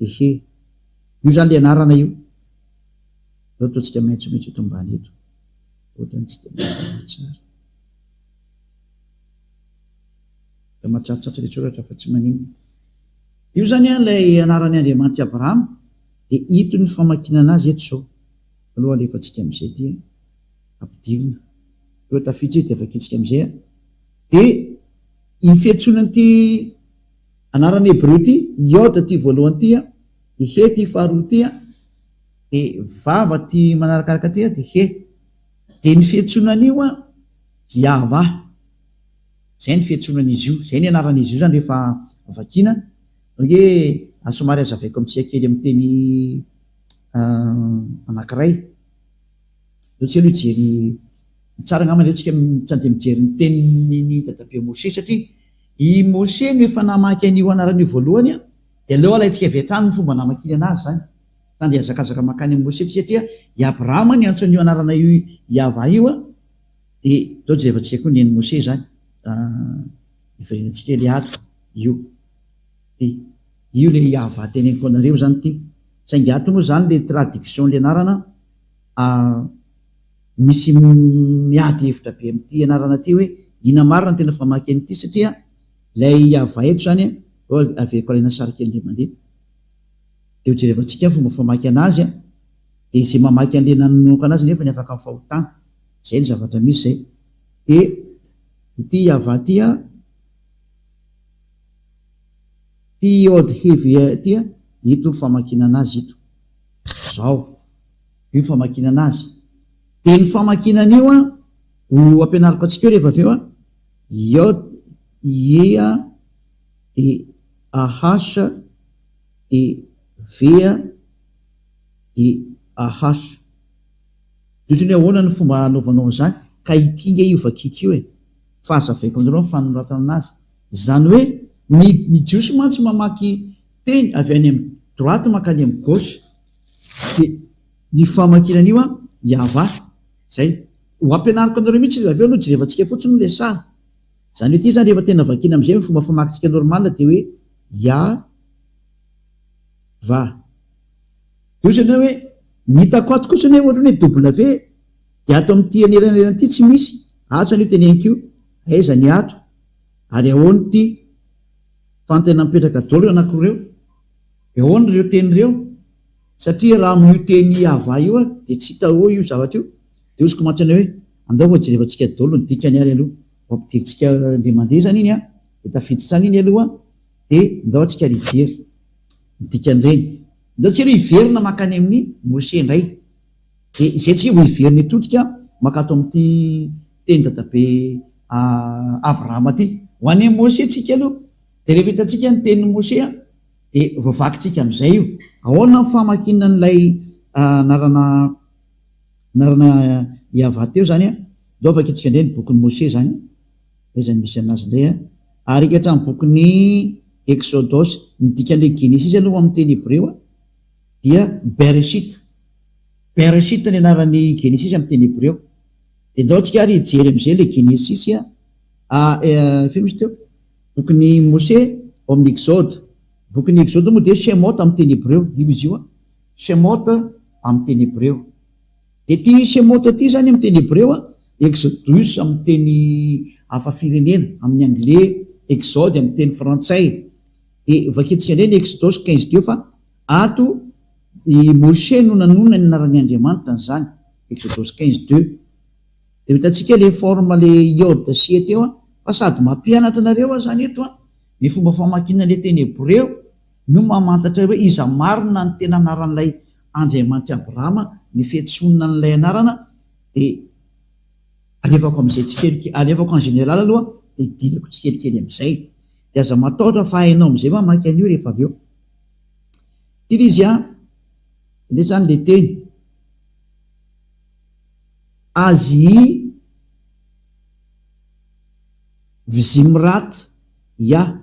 Speaker 1: Ehe. Io zany le anarana io. Ataontsika maitsomaitso eto ambany eto ohatrany tsy de tsara da matsatsotsatra le tsoratra fa tsy manino. Io zany a lay anarany Andriamanitra Abrahama de ito ny famakinana azy eto zao aloha alefatsika am'izay ty ampidirina eo tafiditra izy de avakitsika am'izay de iny fiantsonany ty anarany Hebreo ty Iôda ty voalohany ty de he ty faharoa ty de vava ty manarakaraka ty de he de ny fiantsonany io Yahva zay ny fiantsonan'izy io zay ny anaran'izy io zany rehefa vakina hoe asomary azavaiko amitsika kely amin'ny teny anankiray ohatsy aloha ijery tsara angamba le ohatsika tsy de mijery ny teniny dadabe Mose satria i Mose no efa namaky an'io anarany voalohany de aleo alaitsika avy hatrany ny fomba namakiny anazy zany tandy azakazaka makany amin'ny Mose satria i Abrahama ny antson'io anarana io Yahva io de dao jerevantsika koa neny Mose zany iverenantsika le ato io de io le Yahva teneniko anareo zany ty saingy ato moa zany le traduction le anarana misy miady hevitra be am'ty anarana ty hoe ina marina tena famaky an'ity satria lay Yahva eto zany averiko alaina sary kely le mandeha de hojerevantsika fomba famaky anazy de izay mamaky an'le nanomboka anazy nefa ny afaka mifahotana zay ny zavatra misy zay de ity Yahva ty ty Iôdy hevy ty ito famakina anazy ito zao io famakina anazy de ny famakinan'io ho ampianariko atsika eo rehefa aveo Iôdy Ia de Ahasa de Vea de Ahasa dozony ahoana ny fomba anaovanao zany ka itinga io vakiky io fa azavaiko andreo fanoratana anazy zany hoe ny jiosy mantsy mamaky teny avy any amin'ny droite makany amin'ny gauche de ny famakinan'io Yahva zay ho ampianariko anareo mihitsy avy eo aloha jerevantsika fotsiny le sary zany hoe ty zany rehefa tena vakina am'izay ny fomba famakitsika normal de hoe Yahva de osany hoe nitako ato kosa ny ohatrany hoe W de ato amin'ty anelanelany ty tsy misy ato zany io teneniko io aiza ny ato ary ahoany ty fantena mipetraka dolo anankireo ahoany reo teny reo satria raha amin'io teny Yahva io de tsy hita io zavatra io de osiko mantsana hoe andao ho jerevantsika dolo ny dikany ary aloha ampidiritsika le mandeha zany iny de tafiditsany iny aloha de ndao atsika rijery dikan'ireny ndao tsy aloha iverina makany amin'ny Mose indray de izay tsika vo iverina etotrika makato amin'ty teny dadabe Abrahama ty ho any Mose tsika aloha de rehefa hitatsika ny teny Mose de voavakitsika am'izay io ahoana ny famakina n'lay narana Yahva teo zany ndao vakitsika indray ny bokin'ny Mose zany zany misy anazy ndray ary ikatra ny bokin'ny Exodus ny dikan'le Genesis aloha amin'ny teny Hebreo dia Bereshit ny anaran'ny Genesis amin'ny teny Hebreo de ndao tsika ary jery am'izay le Genesis fe misy teo bokin'ny Mose ao amin'ny Exode bokin'ny Exode moa de Shemot amin'ny teny Hebreo io izy io Shemot amin'ny teny Hebreo de ty Shemot ty zany amin'ny teny Hebreo Exodus amin'ny teny hafa firenena amin'ny anglais Exode amin'ny teny frantsay de vakitsika indray ny Exodus 15 dio fa ato i Mose no nanona ny anaran'ny Andriamanitra zany Exodus 15:2 de hitatsika le forme le Iôda sy teo fa sady mampianatra anareo zany eto ny fomba famakina le teny Hebreo no mamantatra hoe iza marina ny tena anaran'ilay Andriamanitra Abrahama ny fiantsonana n'ilay anarana de alefako am'izay tsikelikely alefako en général aloha de idirako tsikelikely am'izay de aza mataotra fa hainao am'izay mamaky an'io rehefa avy eo tily izy le zany le teny Azy Vizimrat ya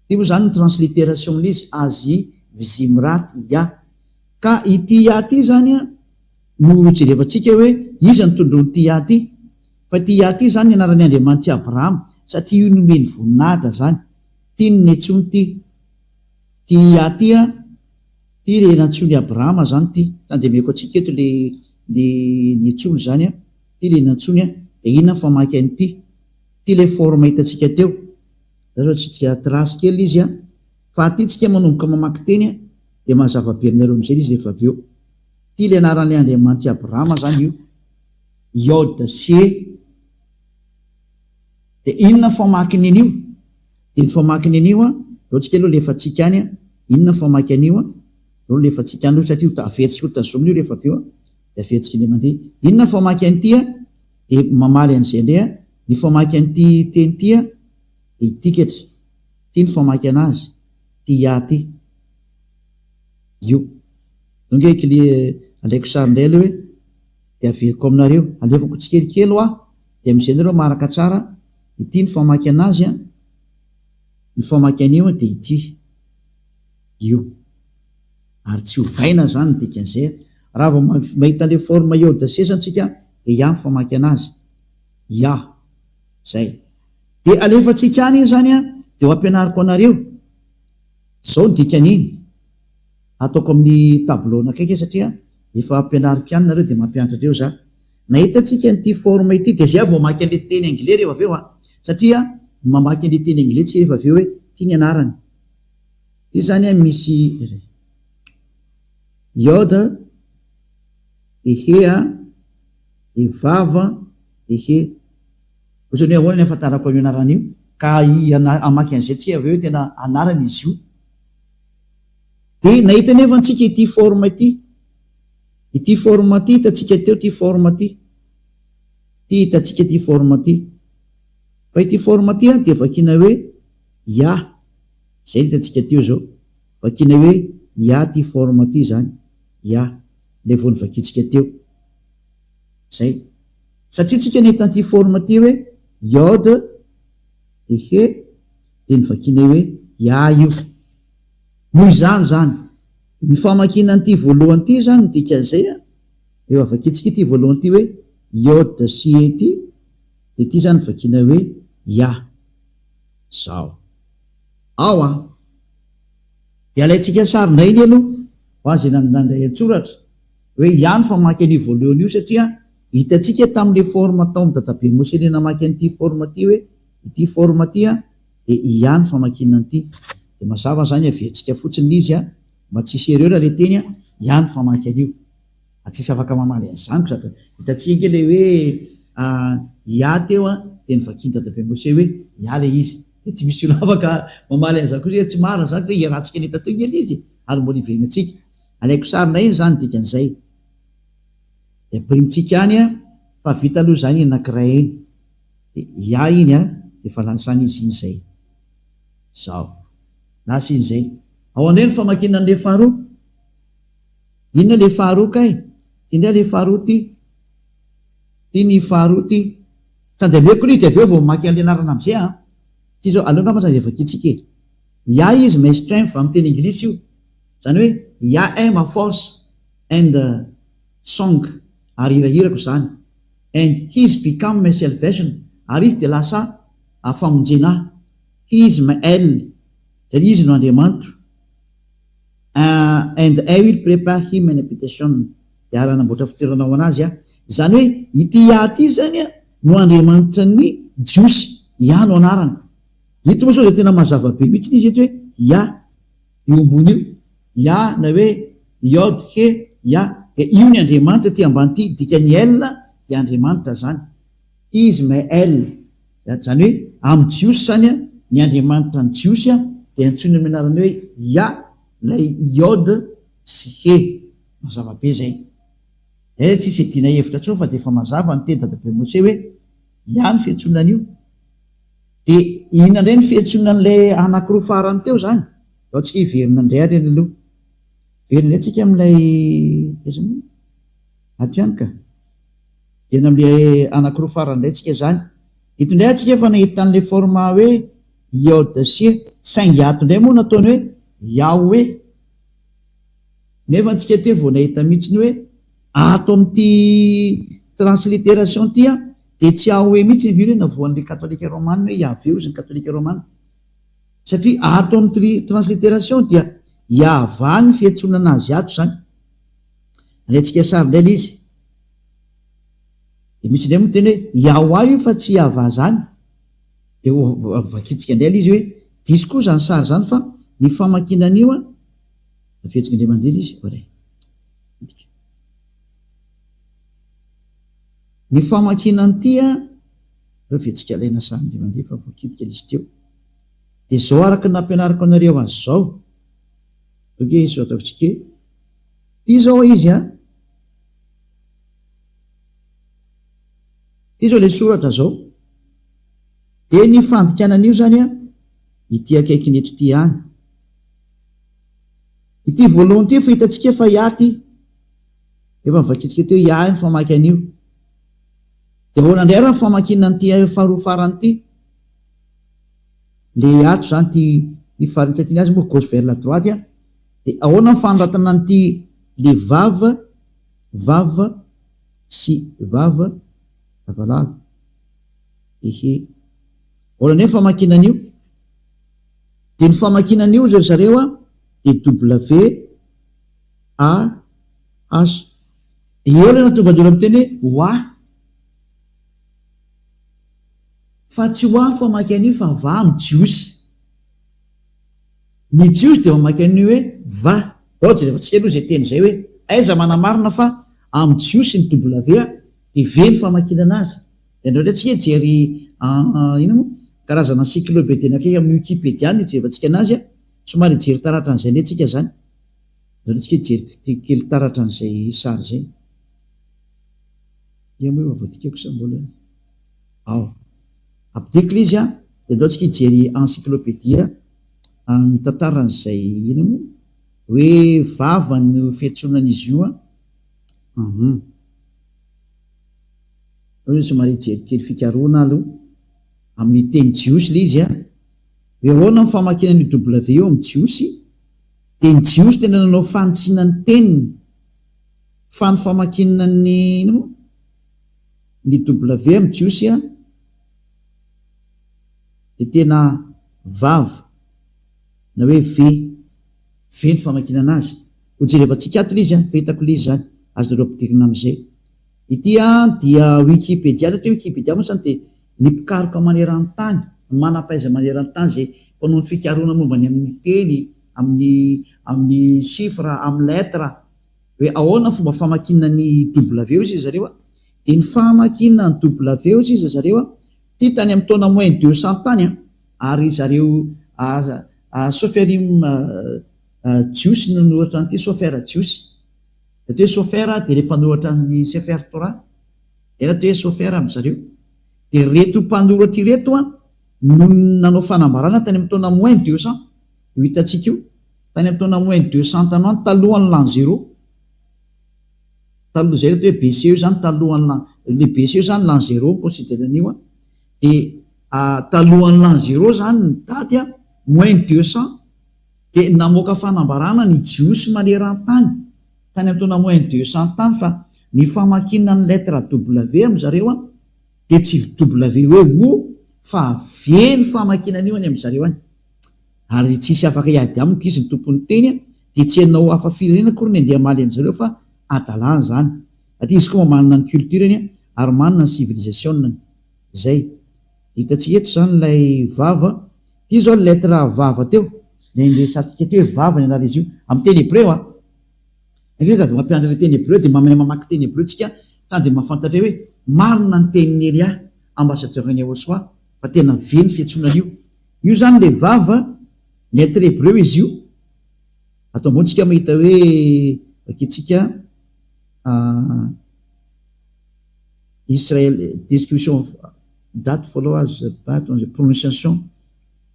Speaker 1: ty moa zany ny transliteration l'izy Azy Vizimrat ya ka ity ya ty zany no jerevantsika hoe iza ny tondrony ty ya ty fa ty ya ty zany ny anaran'ny Andriamanitra Abrahama satria io nomeny voninahitra zany ty ny netsony ty ya ty ty le nantsony Abrahama zany ty tandemeko atsika eto ny antsony zany a ty le nantsony a de inona famaky an'ity ty le forme hitantsika teo zao tsika trasy kely izy a fa ty tsika manomboka mamaky teny a de mahazava-be aminareo amizay izy rehefa avy eo ty le anaran'le Andriamanitra Abrahama zany io Yod C de inona famakiny an'io de ny famakiny an'io a zao tsika aloha lefa tsika any a inona famaky an'io a zao lefa tsika any satria averitsika tazominy io rehefa avy eo a de averitsika le mandeha inona famaky an'ity a de mamaly an'izay ndeha ny famaky an'ity teny ty a de itikatra ty ny famaky anazy ty ty io dongeky le alaiko sary ndray aloha hoe de averiko aminareo alevako tsikelikely ho de amizay nareo maraka tsara ity ny famaky anazy a ny famaky an'io de ity io ary tsy hovaina zany ny dikan'izay raha vao mahita le forme Yod C tsika de ny famaky anazy zay de alefatsika any iny zany a de ho ampianariko anareo zao ny dikan'iny ataoko amin'ny tableau nakaiky satria efa ampianariko any nareo de mampianatra andreo za nahitatsika nyty forme ity de zay vao maky an'le teny anglais rehefa aveo a satria mamaky an'le teny anglais tsika rehefa aveo hoe ty ny anarany ty zany a misy Yod de he de vava de he ohatrany hoe ahoana ny afantarako an'io anaran'io ka amaky an'izay tsika aveo tena anarany izy io de nahita nefa antsika ity forme ity forme ty hitatsika teo ty forme ty hitatsika ty forme ty fa ity forme ty a de vakina hoe zay hitatsika teo zao vakina hoe ty forme ty zany le vao nyvakitsika teo zay satria tsika nahita ty forme ty hoe Yod de he de ny vakina hoe io noho izany zany ny famakina an'ity voalohany ty zany dikan'izay a eo avakitsika ty voalohany ty hoe Yod C ty de ty zany vakina hoe zao de alaitsika sarindray iny aloha ho azy nandray antsoratra hoe ny famaky an'io voalohany io satria hitatsika tamin'le forme tao amin'ny dadabe Mose le namaky an'ity forme ty hoe ity forme ty a de ny famakina an'ity de mazava zany averitsika fotsiny izy a mba tsisy erreur le teny a ny famaky an'io atsisy afaka mamaly an'zany sady hitatsika ke le hoe teo a de ny vakiny dadabe Mose hoe le izy de tsy misy olo afaka mamaly an'zany koa tsy marina zany hoe iarahantsika ny tateo ngely izy ary mbola iverina atsika alaiko sarina iny zany dikan'izay de primitsika any a fa vita aloha zany iny nakiray iny de iny a de fa lansany izy iny zay zao lasa iny zay ao andray ny famakina an'le faharoa inona le faharoa kay ty ndray le faharoa ty ny faharoa ty tandemeko ly de aveo vao mamaky an'le anarana amizay ty zao aloha ngamba zany de vakitsika izy my strength amin'ny teny anglisy io zany hoe am a force and song ary hirahirako zany and his become my salvation ary izy de lasa famonjena he is my el zany izy no Andriamanitro and I will prepare him an habitation de ary anamboatra fitoerana ao anazy zany hoe ity ty zany no Andriamanitra ny jiosy no anarana ito moa sao de tena mazava-be mihitsy izy eto hoe io ambony io na hoe Yod he de io ny Andriamanitra ty ambany ty dikany el de Andriamanitra zany izy my el zany hoe amin'ny jiosy zany ny Andriamanitra ny jiosy de antsony amin'ny anarany hoe lay Yod sy he mazava-be zay tsisy edina hevitra tsony fa de efa mazava ny teny dadabe Mose hoe ny fiantsonan'io de ina ndray ny fiantsonan'lay anakiroa farany teo zany ao tsika hiverina ndray ary any aloha verina ndray tsika amin'ilay ato ihany ka ena amin'le anakiroa farany ndray tsika zany ito ndray atsika efa nahitan'le forma hoe Yod C saingy ato ndray moa nataony hoe Yahwe nefa antsika teo vao nahita mihitsiny hoe ato amin'ty transliteration ty de tsy Yahwe mihitsy ny vino hoe navoan'le katolika romane hoe Yahve ozy ny katolika romane satria ato amin'ny transliteration dia iava ny fiantsonana azy ato zany alentsika sarindray izy de misy ndray moa teny hoe iao a io fa tsy iava zany de vakitsika indray izy hoe disy koa zany sary zany fa ny famakinan'io a fihetsika indray mandeha izy oray ny famakinany ty a reo fihetsika alaina sary indray mandeha fa voakitika izy teo de zao araky nampianariko anareo azy zao oke izy ataotsika ty zao izy a ty zao le soratra zao de ny fandikanan'io zany a ity akaikiny eto ty any ity voalohany ty fa hitatsika fa iaty efa mivakitsika teo ia ny famaky an'io de ahoana indray raha ny famakinany ty faharoa farany ty le ato zany ty faritsaty azy moa gauche vers la droite a de ahoana ny fanoratana an'ty le vava sy vava lavalava ehe ahoana indray ny famakinan'io de ny famakinan'io zao zareo a de w a h de eo le natonga andreo amiteny hoe oa fa tsy oa famaky an'io fa va amy jiosy ny jiosy de mamaky an'io hoe va ohatsy rehefa tsika aloha zay teny zay hoe aiza manamarina fa amy jiosy ny w a de ve ny famakinana azy de andreo ndray tsika jery ina moa karazana encyclopédie akaiky amin'ny Wikipédia ny jerevantsika anazy a somary jery taratra an'izay ndray tsika zany ndreo tsika jery kely taratra an'izay sary zay moa voatikako sa mbola ao apidiko izy a de ndreo tsika jery encyclopédia mitataranaizay ina moa hoe vava ny fiantsonan'izy io a somary jery kely fikaroana aloha amin'ny teny jiosy le izy a hoe ahoana ny famakinan'ny w eo amin'ny jiosy de ny jiosy tena nanao fanitsinany teniny fa ny famakinany ina moa ny w amin'ny jiosy a de tena vava na hoe ve ny famakinana azy ho jerefa tsika ato le izy a fahitako le izy zany azonareo ampidirina am'izay ity a dia Wikipédia na te Wikipédia moa zany de ny mpikaroka maneran-tany manam-paiza maneran-tany zay mpanao ny fikarona momba ny amin'ny teny amin'ny chiffre amin'ny lettre hoe ahoana fomba famakinany w izy zareo a de ny famakinany w izy zareo a ty tany amin'ny taona moins 200 tany a ary zareo soferim jiosy no noratra nyty sofera jiosy de to hoe sofera de le mpanoratra ny sefer tora de na to hoe sofera amy zareo de reto mpanoratra ireto a no nanao fanambarana tany amin'ny taona moins 200 io hitatsika io tany amin'ny taona moins 200 tanoany talohan'ny l'an 0 taloha zay to hoe BCE zany talohan'ny le BCE zany l'an 0 consideran'io a de talohan'ny l'an 0 zany ny tady a moins 200 de namoaka fanambarana ny jiosy maneran-tany tany amin'ny taona moins 200 tany fa ny famakina ny lettre w amy zareo a de tsy w hoe o fa ve ny famakinan'io any amy zareo any ary tsisy afaka iady amiko izy ny tompony teny a de tsy anao hafa firenena kory ny andeha maly an'zareo fa adalana zany aty izy koa manana ny cultureny ary manana ny civilisationna zay hitatsika eto zany lay vava ty zao ny lettre vava teo ndesatsika teo hoe vava ny anara izy io amy teny hébreu a sady mampianatra le teny hébreu de mamay mamaky teny hébreu tsika sady mahafantatra hoe marina ny teniny Elia ambassadeur-ny Yahosoa fa tena ve ny fiantsonan'io io zany le vava lettre hébreu izy io atao ambony tsika mahita hoe vakitsika Israël description of date followers prononciation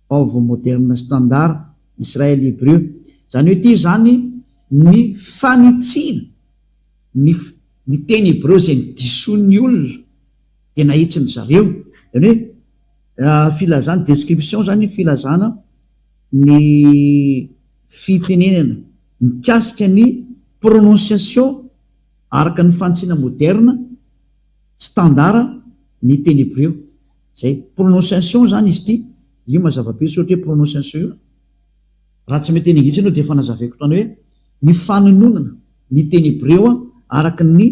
Speaker 1: of moderne standard Israël hébreu zany hoe ty zany ny fanitsina ny teny hébreu zay ny dison'ny olona de nahitsiny zareo zany hoe filazana description zany filazana ny fitenenana mikasika ny prononciation araka ny fanitsina moderne standard ny teny hébreu zay prononciation zany izy ty io mazava-be so ohatra hoe prononciation io raha tsy meteny ingitsy anao dia fanazaveko tany hoe ny fanononana ny teny hebreo araka ny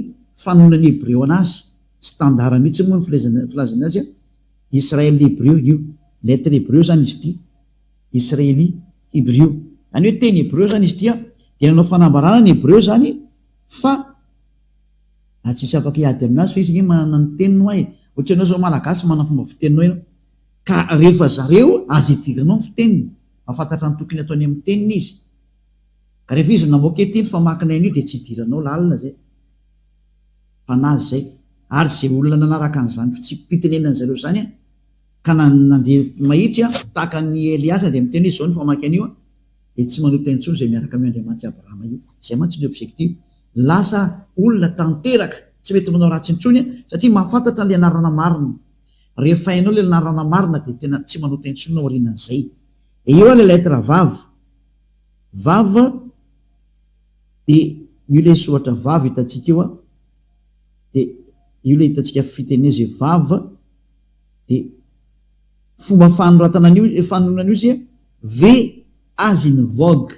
Speaker 1: fanononany hebreo anazy standara mihitsy moa ny filazany azy Israel hebreo io lettre hebreo zany izy ty Israeli hebreo any hoe teny hebreo zany izy ty dia nanao fanambarana ny hebreo zany fa tsisy afaka hiady aminazy fa izy manana ny teniny ho ay ohatra anao zao malagasy manana fomba fiteniny hoe ka rehefa zareo azy idiranao ny fiteniny afantatra ny tokony ataony amin'ny teniny izy ka rehefa izy namoaka etiny fa makinay an'io dia tsy idiranao lalina zay mpanazy zay ary zay olona nanaraka an'izany tsy pitinenany zareo zany ka nandeha mahitry tahaka ny Eliatra dia miteny hoe zao ny famaky an'io dia tsy manota intsony zay miaraka amin'ny Andriamanitra Abrahama io zay mantsy ny objectif lasa olona tanteraka tsy mety manao ratsy intsony satria mahafantatra le anarana marina rehefa hainao le anarana marina dia tena tsy manota intsony aorianan'izay eo le lettre vava dia io le soratra vava hitantsika io dia io le hitantsika fiteneza vava dia fomba fanoratana an'io fanonana io izy ve azy ny vogue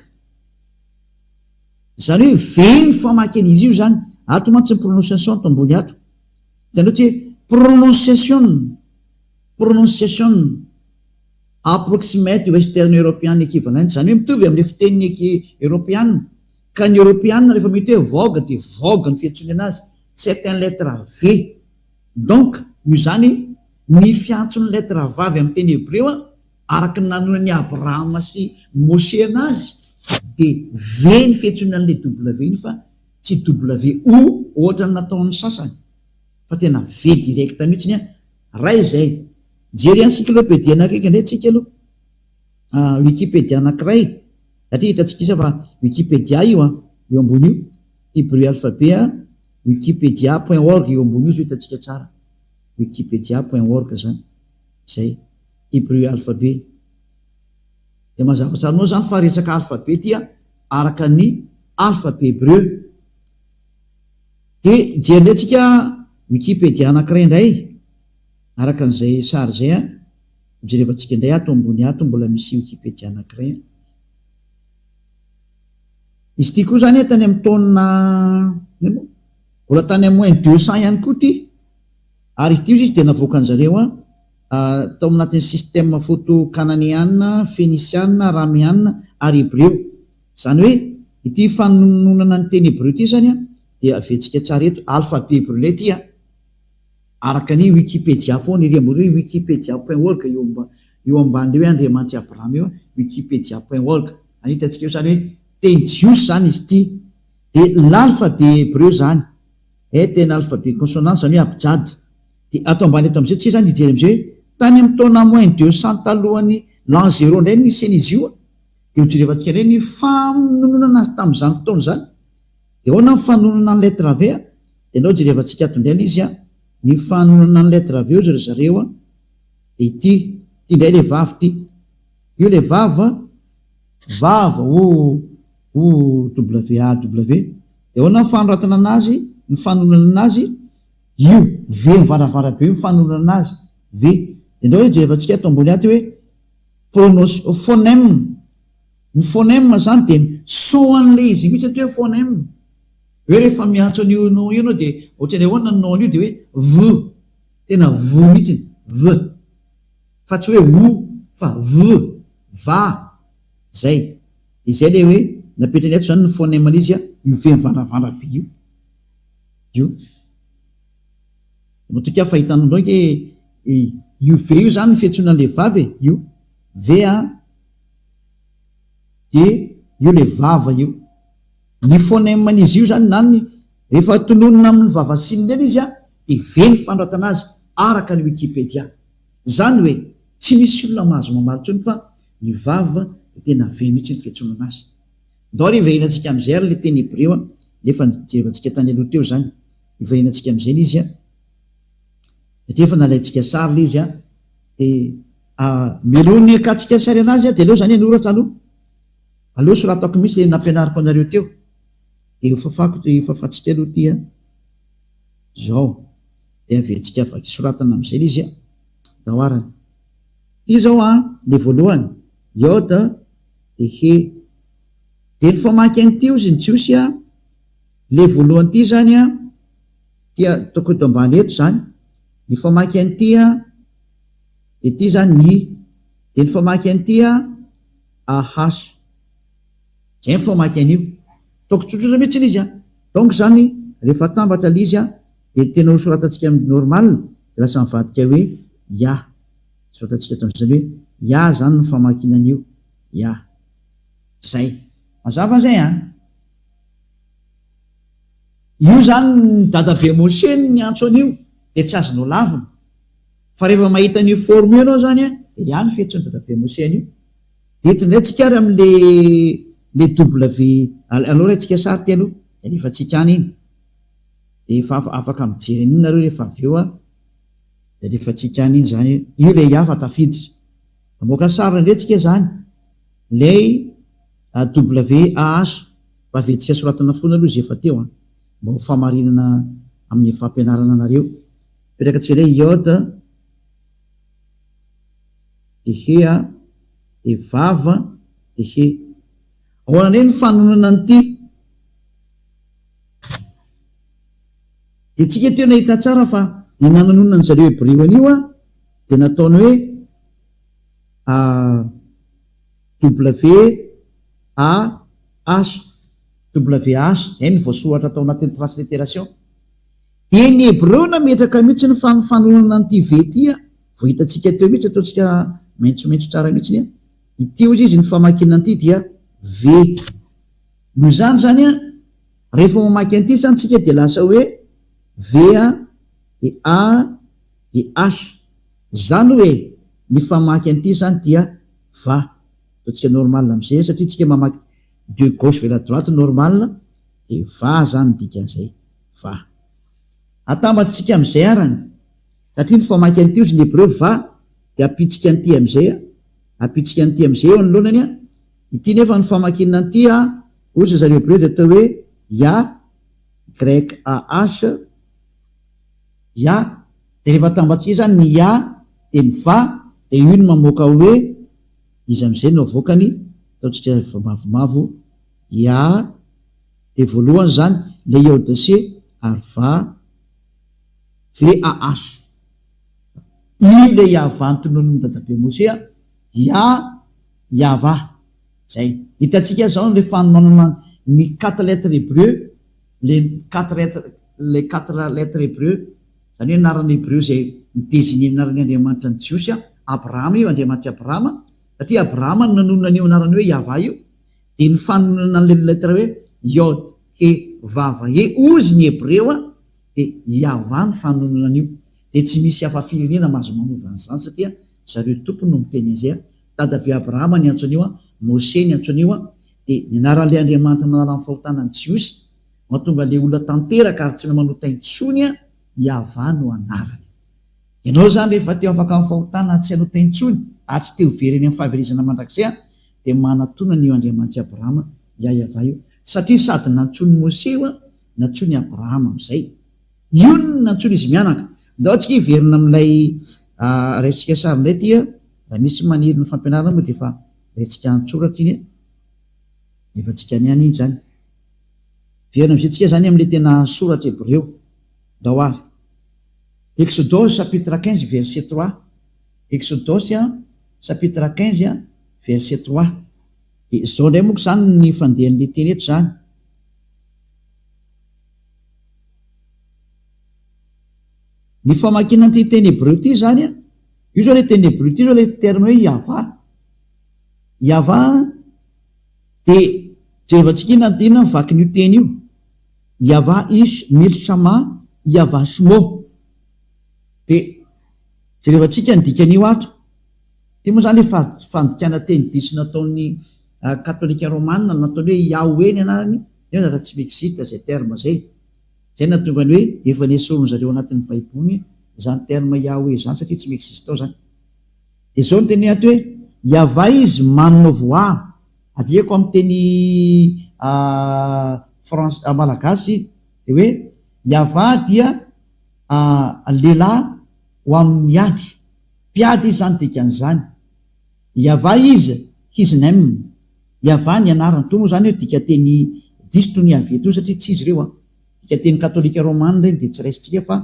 Speaker 1: zany hoe ve ny famaky an'izy io zany ato mantsy ny prononciation ato ambony ato hitanao hoe prononciation approximate western european equivalent zany hoe mitovy amin'ny fiteniny européenne ka ny européenne rehefa mety hoe vogue dia vogue ny fiantsony anazy c'est un lettre V donc io zany ny fiantson'ny lettre vavy amin'ny teny hebreo araka ny nanonany Abrahama sy Moshe anazy dia V ny fiantsony an'le W iny fa tsy WO ohatra ny nataon'ny sasany fa tena V direct mihitsy raha izay jery encyclopédie anakaiky ndray tsika aloha Wikipédia anankiray satria hitantsika isa fa Wikipédia io eo ambony io hébreu alphabet wikipedia.org eo ambony io zao hitantsika tsara wikipedia.org zany zay hébreu alphabet dia mazava tsara anao zany fa resaka alphabet tia araka ny alphabet hébreu dia jery ndray tsika Wikipédia anankiray indray araka n'izay sary zay jerevantsika indray ato ambony ato mbola misy Wikipédia anankiray izy ty koa zany tany amin'ny taonina mbola tany amin'ny moins 200 ihany koa ty ary izy ty izy dia navoaka an'zareo tao anatin'ny système photo cananéanna phénicianna ramianna ary hébreu zany hoe ity fanononana ny teny hébreu ty zany dia aventsika tsara eto alphabet hébreu lay ty araka ny Wikipédia foana iry ambony hoe wikipedia.org eo amban'le hoe Andriamanitra Abrahama eo wikipedia.org any hitantsika eo zany hoe teny jiosy zany izy ty dia l'alphabet hébreu zany tena alphabet consonance zany hoe abjad dia ato ambany eto am'izay tsy zany ijery am'izay hoe tany amin'ny taona moins 200 talohan'ny l'an 0 indray niseny izy io dia hojerevantsika indray ny fanononana azy tamin'izany fotoana zany dia ahoana ny fanononana ny lettre V dia anao jerevantsika ato indray izy ny fanononana ny lettre V ry zareo dia ity indray le vavy ty io le vava WAW dia ahoana ny fanoratana anazy ny fanononana anazy io V mivaravara be ny fanononana anazy V dia ndao hoe jerevantsika ato ambony ato hoe phonème ny phonème zany dia son an'le izy mihitsy aty hoe phonème hoe rehefa miantso an'io no io anao dia ohatra ny ahoana ny non'io dia hoe V tena V mihitsy V fa tsy hoe O fa V va zay izay le hoe napetrany ato zany ny phonème izy io V mivaravara be io motoka fahitanao ke io V io zany ny fiantsona le vavy io V dia io le vava io ny phonème izy io zany nany rehefa tononona amin'ny vavasinina eny izy dia V ny fanoratana azy araka ny Wikipédia zany hoe tsy misy olona mahazo mamaly tsony fa ny vava tena V mihitsy ny fiantsonana azy ndao ry ivahinantsika amin'izay ary le teny hébreu nefa jerevantsika tany aloha teo zany ivahinantsika amin'izay ny izy satria efa nalaintsika sary le izy dia milohany akatsika sary anazy dia aleo zany anoratra aloha soratako mihitsy le nampianariko anareo teo dia fafatsika aloha ty zao dia aventsika vaky soratana amin'izay le izy dahoarany izy zao le voalohany yod de ny famaky an'ity ozy ny jiosy le voalohany ity zany tia toko eto ambany eto zany ny famaky an'ity de ty zany de ny famaky an'ity ahas zay ny famaky an'io toko tsotsotra mihitsy izy donc zany rehefa tambatra le izy de tena ho soratatsika amin'ny normal de lasa mivadika hoe ya soratatsika zany hoe ya zany ny famakinan'io ya zay mazava zay io zany ny dadabe Moshe ny antso an'io de tsy azonao lavina fa rehefa mahita an'io forme io anao zany de ihany fetsony dadabe Moshe an'io de tindray-tsika ary am'le W aloha ratsika sary ty aloha de rehefa tsika any iny de efa afaka mijery an'iny nareo rehefa avy eo de rehefa tsika any iny zany io le iafa tafiditra amoaka sary ndretsika zany lay WAH fa vetsika soratana fona aloha izy efa teo mba ho famarinana amin'ny fampianarana anareo petraka tsy le iode de hea de vava de he ahoana ndray ny fanonana an'ity de tsika teo nahita tsara fa ny nanonona ny zareo Hébreo an'io de nataony hoe WAH zay ny voasoratra atao anatin'ny transliteration de ny Hébreo nametraka mihitsy ny fanonana an'ity ve ty vohitatsika teo mihitsy ataotsika maintsomaintso tsara mihitsy ity ozy izy ny famakina an'ity dia v noho zany zany rehefa mamaky an'ity zany tsika de lasa hoe v de a de h zany hoe ny famaky an'ity zany dia va ataotsika normal am'izay satria tsika mamaky de gauche vers la droite normal de va zany dikan'izay va atambatsika am'izay arany satria ny famaky an'ity ozy ny Hébreo va de apitsika an'ity am'izay apitsika an'ity am'izay eo anolonany ity nefa ny famakina an'ity ozy zareo Hébreo de atao hoe ya grec ah ya de rehefa tambatsika zany ny ya de ny va de io ny mamoaka hoe izy am'izay no avoakany ataotsika mavomavo ya de voalohany zany le iode c ary va VAH io le yava antonon'ny dadabe Moshe yava zay hitatsika zao le fanonana ny 4 lettres hébreu le 4 lettres hébreu zany hoe narany hébreu zay miteziny narany Andriamanitra ny Jiosy Abrahama io Andriamanitra Abrahama satria Abrahama nanonona an'io narany hoe yava io de ny fanonana le lettre hoe yod he vava he ozy ny Hébreo de yava ny fanonana an'io de tsy misy hafa firenena mahazo manova an'izany satria zareo tompony no miteny an'izay dadabe Abrahama ny antso an'io Moshe ny antso an'io de ny anaran'le Andriamanitra manala ny fahotanany Jiosy mahatonga le olona tanteraka ary tsy manota intsony yava no anarany ianao zany rehefa teo afaka amin'ny fahotana tsy anota intsony tsy teo vereny amin'ny fahaverizana mandrakizay de manatona n'io Andriamanitra Abrahama yava io satria sady nantsony Moshe nantsony Abrahama am'izay io ny nantsony izy mianaka ndao tsika hiverina amin'ilay raitsika sary indray ty raha misy maniry ny fampianarana moa de efa raitsika antsoratra iny efa tsika any any iny zany verina am'izay tsika zany am'le tena soratra Hébreo ndao ary Exodose chapitre 15 verset 3 Exodose chapitre 15 verset 3 de zao ndray moako zany ny fandehan'le teny eto zany ny famakina ty teny Hébreu ty zany io zao le teny Hébreu ty zao le terme hoe yava de jerevantsika inona mivaky n'io teny io yava ish milshama yava shmo de jerevantsika ny dikan'io ato ty moa zany le fandikana teny diso nataon'ny katolika romanina nataony hoe Yahweh ny anarany nefa tsy existe zay terme zay natonga ny hoe efa nesorony zareo anatin'ny baiboly zany terme Yahweh zany satria tsy existe tao zany de zao ny teny ato hoe yava izy manana voa adiako amin'ny teny malagasy de hoe yava dia lehilahy ho amin'ny mpiady izy zany dikan'izany yava izy his name Yava ny anarany to moa zany hoe dika teny diso ny avy eto satria tsy izy ireo dika teny katolika romana reny de tsy raisitsika fa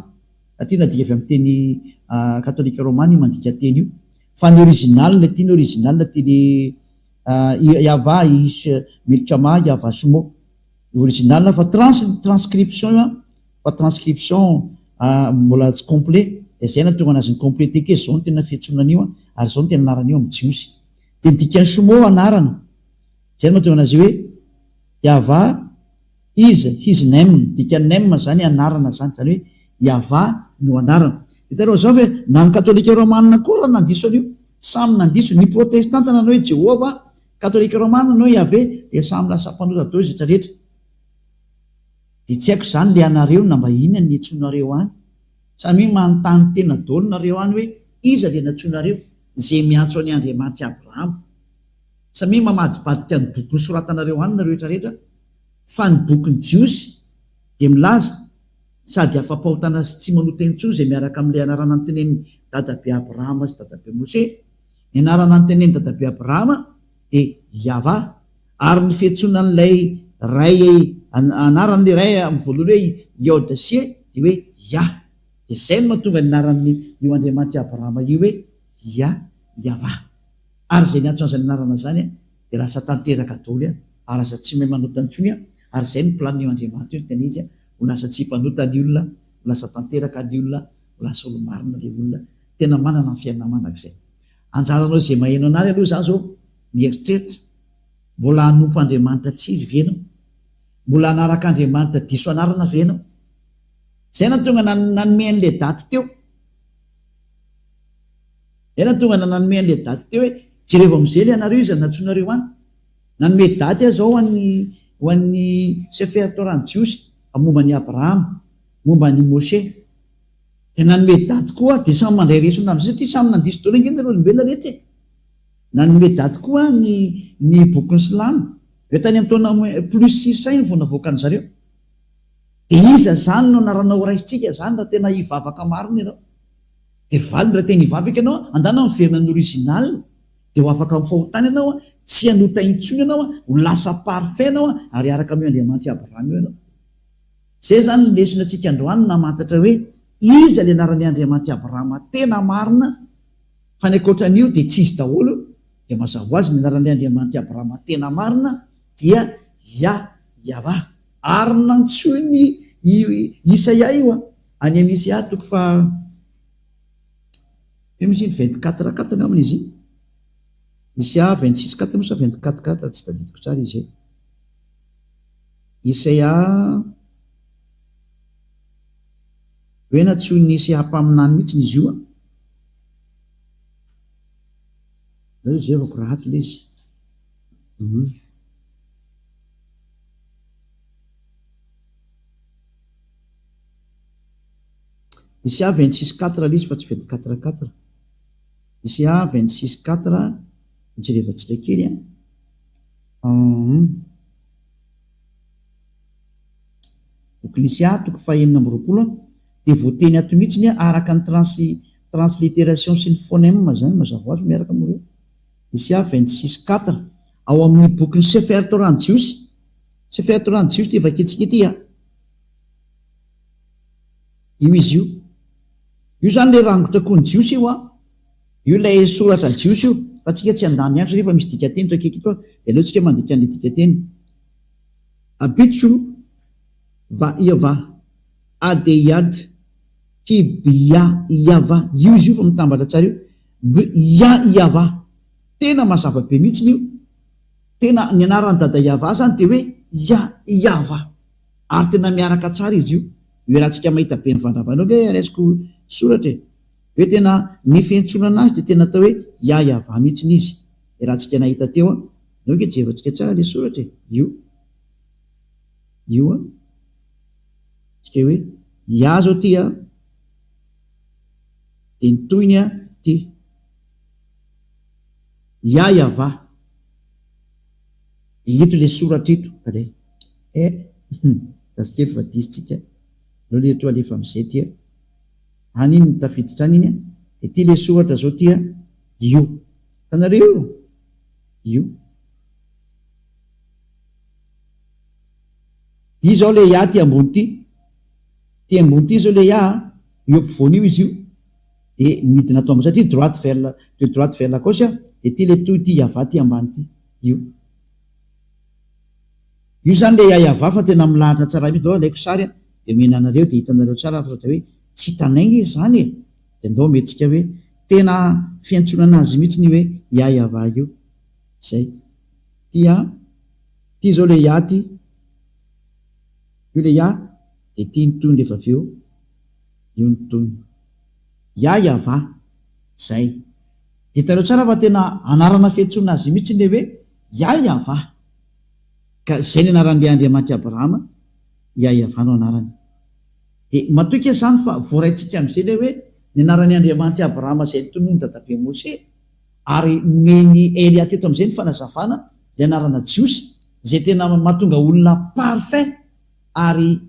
Speaker 1: satria na dika avy amin'ny teny katolika romana io mandika teny io fa ny original teny original teny Yava Milkama Yava Sumo original fa transcription fa transcription mbola tsy complet de zay natonga anazy ny complété ke zao ny tena fiantsonan'io ary zao ny tena anaran'io amin'ny jiosy de dikany Sumo anarana zay no mahatonga anazy hoe Yava is his name dika name zany anarana zany zany hoe Yava no anarana hitanao zao hoe na ny katolika romana koa nandiso an'io samy nandiso ny protestanta nanao hoe Jehova katolika romana nanao hoe Yahvé de samy lasa mpanota dao izy rehetra de tsy haiko zany le anareo na mba ina ny antsonareo any samy manontany tena daholo nareo any hoe iza le nantsonareo zay miantso any Andriamanitra Abrahama samy mamadibadika ny boky nosoratanareo any nareo rehetrarehetra fa ny bokyny jiosy de milaza sady afa-pahotana sy tsy manota intsony zay miaraka amin'le anarana nyteneny dadabe Abrahama sy dadabe Mose ny anarana nyteneny dadabe Abrahama de Yava ary ny fiantsonan'ilay ray anaran'le ray amin'ny voalohany hoe Yod-Sie de hoe Ya de zay no mahatonga ny anaran'ny io Andriamanitra Abrahama io hoe Yava ary zay niantso an'izany anarana zany de lasa tanteraka daholo ary lasa tsy mahay manota intsony ary zay ny planio Andriamanitra io tena izy ho lasa tsy mpanota ny olona ho lasa tanteraka ny olona ho lasa olo marina le olona tena manana ny fiainana manak'izay anjaranao zay maheno anary aloha za zao mieritreritra mbola hanompo Andriamanitra tsy izy venao mbola hanaraka Andriamanitra diso anarana venao zay na tonga nanome an'le daty teo zay na tonga nanome an'le daty teo hoe jereva am'izay le anareo izy nantsonareo any nanome daty zao ho an'ny Sefer Torah ny jiosy momba ny Abrahama momba ny Mose de nanome daty koa de samy mandray resona am'zay satria samy nandiso daholo ingeny nareo olombelona rehetra nanome daty koa ny bokyny Silamo hoe tany amin'ny taona plus 600 ny vonavoakany zareo de iza zany no naranao raisitsika zany raha tena hivavaka marina ianao de valy raha tena hivavaka ianao andana miverina ny original de ho afaka mifahotany ianao tsy hanota intsony ianao ho lasa parfait ianao ary araka amin'io Andriamanitra Abrahama io ianao zay zany ny lesona antsika androany namantatra hoe iza le anaran'ny Andriamanitra Abrahama tena marina fa ny ankoatran'io de tsy izy daholo de mazava ho azy ny anaran'le Andriamanitra Abrahama tena marina dia Yava ary nantsoy ny Isaia io any amin'ny Isaia toko fa misy 24 ngaminy izy Isaia 26 mosa 24 tsy tadidiko tsara izy Isaia hoe natsoy ny Isaia mpaminany mihitsy izy io zay zevako raha ato le izy Isaia 26:4 l'izy fa tsy 24:4 Isaia 26:4 mijerevantsika kely bokyny Isaia toko fahaenina amby roapolo de voateny ato mihitsy araka ny translittération sy ny phonème zany mazava azy miaraka am'ireo Isaia 26:4 ao amin'ny bokyny Sefer Torah ny jiosy Sefer Torah ny jiosy ty vaketsika ity io izy io zany le rangotra koa ny jiosy io io lay soratra ny jiosy io fa tsika tsy andany ihany rehefa misy dikateny to akaiky to de aleotsika mandika an'le dikateny abitso va Yava adeyad kibia Yava io izy io fa mitambatra tsara io Yava tena mazava be mihitsy io tena ny anarany dada Yava zany de hoe Yava ary tena miaraka tsara izy io rahantsika mahita be nyvandravanao ke raisiko soratra hoe tena ny fiantsonana azy de tena atao hoe Yava mihitsy izy rahantsika nahita teo nao ke jevantsika tsara le soratra io tsika hoe zao ty de nitohiny ty Yava ito le soratra ito asikely fa disitsika no le to alefa am'izay ty aniny mitafiditra any iny de ty le soratra zao ty io tanareo io i zao le ia ty ambony ty ambony ty zao le ia eo ampovoany io izy io de midina atao ambony satria droite vers la gauche de ty le toy ty iava ty ambany ty io zany le iava fa tena milahatra tsara mihitsy ao alaiko sary de menanareo de hitanareo tsara fa hoe tsy tanainga izy zany de ndao metsika hoe tena fiantsonana azy mihitsy ny hoe iava io zay ty zao le ia ty io le ia de ty nytoy rehefa aveo io nytoy iava zay de hitanareo tsara fa tena anarana fiantsonana azy mihitsy le hoe iava ka zay ny anaran'le Andriamanitra Abrahama iava no anarany de matoika zany fa voaraintsika am'izay le hoe ny anaran'ny Andriamanitra Abrahama zay tonoy ny dadabe Mose ary meny Elia teto am'izay ny fanazavana le anarana jiosy zay tena mahatonga olona parfait ary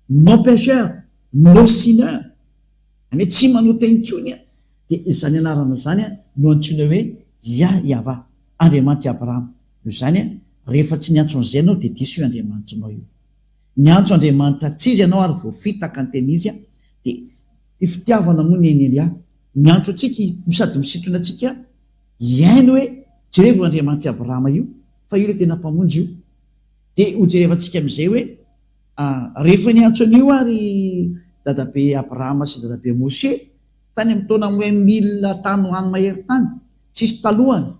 Speaker 1: non pécheur non sineur ane tsy manota intsony de zany anarana zany no antsoina hoe iava Andriamanitra Abrahama io zany rehefa tsy niantso an'izay anao de diso io Andriamanitra anao io niantso Andriamanitra tsy izy ianao ary voafitaka ny teny izy de ifitiavana moa ny Elia miantso atsika sady misintona atsika iaino hoe jerevo Andriamanitra Abrahama io fa io le tena mpamonjy io de ho jerevantsika am'izay hoe rehefa niantso an'io ary dadabe Abrahama sy dadabe Mose tany amin'ny taona 1000 tany hoany mahery tany tsisy talohany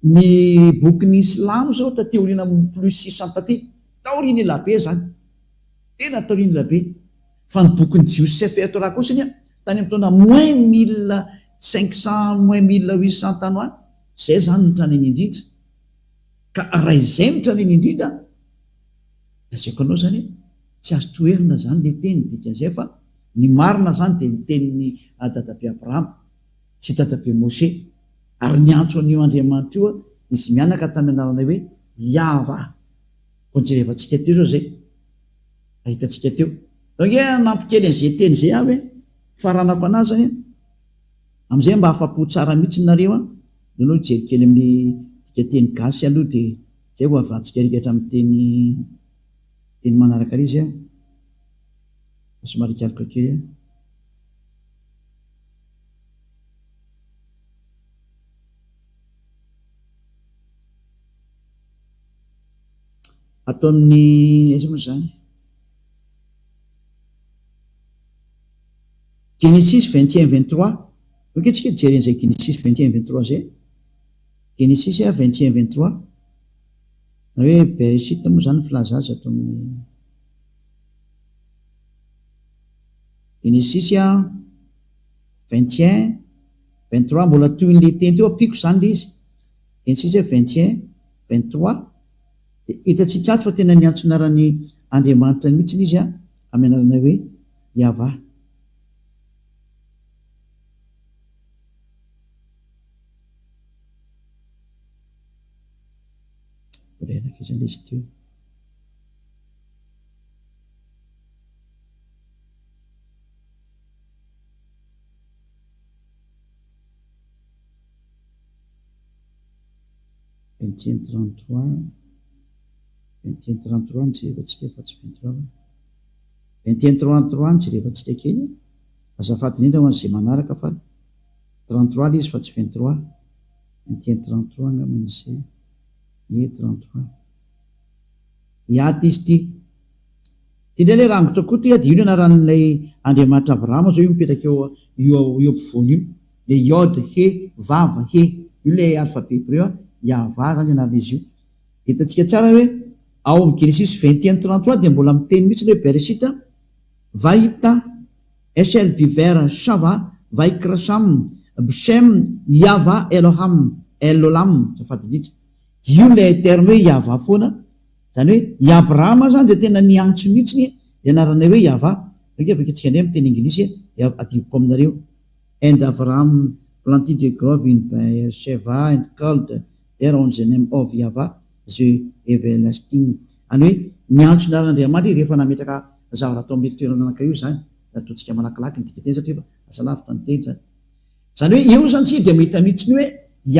Speaker 1: ny bokin'ny Islamo zao tateoriana plus 600 taty taoriana elabe zany tena taoriana elabe fa ny bokin'ny Joseph Torah kosany tany amin'ny taona -1500 -1800 tany hoany zay zany nitraneny indrindra ka raha izay nitraneny indrindra azako anao zany tsy azo toerina zany le teny dikan'izay fa ny marina zany de ny tenin'ny dadabe Abrahama sy dadabe Mose ary niantso an'io Andriamanitra io izy mianaka tamin'ny anarana hoe iava vonjerevantsika teo zao zay ahitantsika teo donc nampikely an'izay teny zay hoe faranako anazy zany am'izay mba afapo tsara mihitsy nareo anao jerikely amin'ny dika teny gasy aloha de zay ho avantsika rikatra amin'ny teny manaraka izy somary kalika kely atao amin'ny aiza moa zany Genesis 21-23 oke tsika jeren'izay Genesis 21-23 zay Genesis 21-23 na hoe Bereshit moa zany filaza azy atao amin'ny Genesis 21-23 mbola toy n'le teny teo apiko zany le izy Genesis 21-23 de hitatsika ato fa tena niantsonarany Andriamanitra mihitsy izy amin'ny anarana hoe iava renaka izany le izy teo Vingtième 33 nijerevantsika fa tsy 23 21 33 nijerevantsika kely azafady indrindra ho an'izay manaraka fa 33 le izy fa tsy 23 21 33 ngaman'izay 33 iaty izy ty indray le rangotra koa ty de io no anaran'ilay Andriamanitra Abrahama zao io mipetraka io ampovoany io le iode he vava he io le alphabet hébreu iava zany anarana izy io hitantsika tsara hoe ao amin'ny Genesis 21-33 de mbola miteny mihitsy le Bereshit vahita Eshel biver shava vaikrasham bshem iava eloham elolam zafady indrindra io le terme hoe iava foana zany hoe Abrahama zany de tena niantso mihitsy ny anarana hoe iava avakatsika ndray miteny anglisy adivoko aminareo and Abraham planted a grove in Beersheba and called there on the name of Yahweh the everlasting any hoe niantso naran'Andriamanitra rehefa nametraka zavatra atao amin'ny toerana ananka io zany ataontsika malakilaky ny dikateny satria asalavitra ny teny zany hoe io zany tsy de mahita mihitsy ny hoe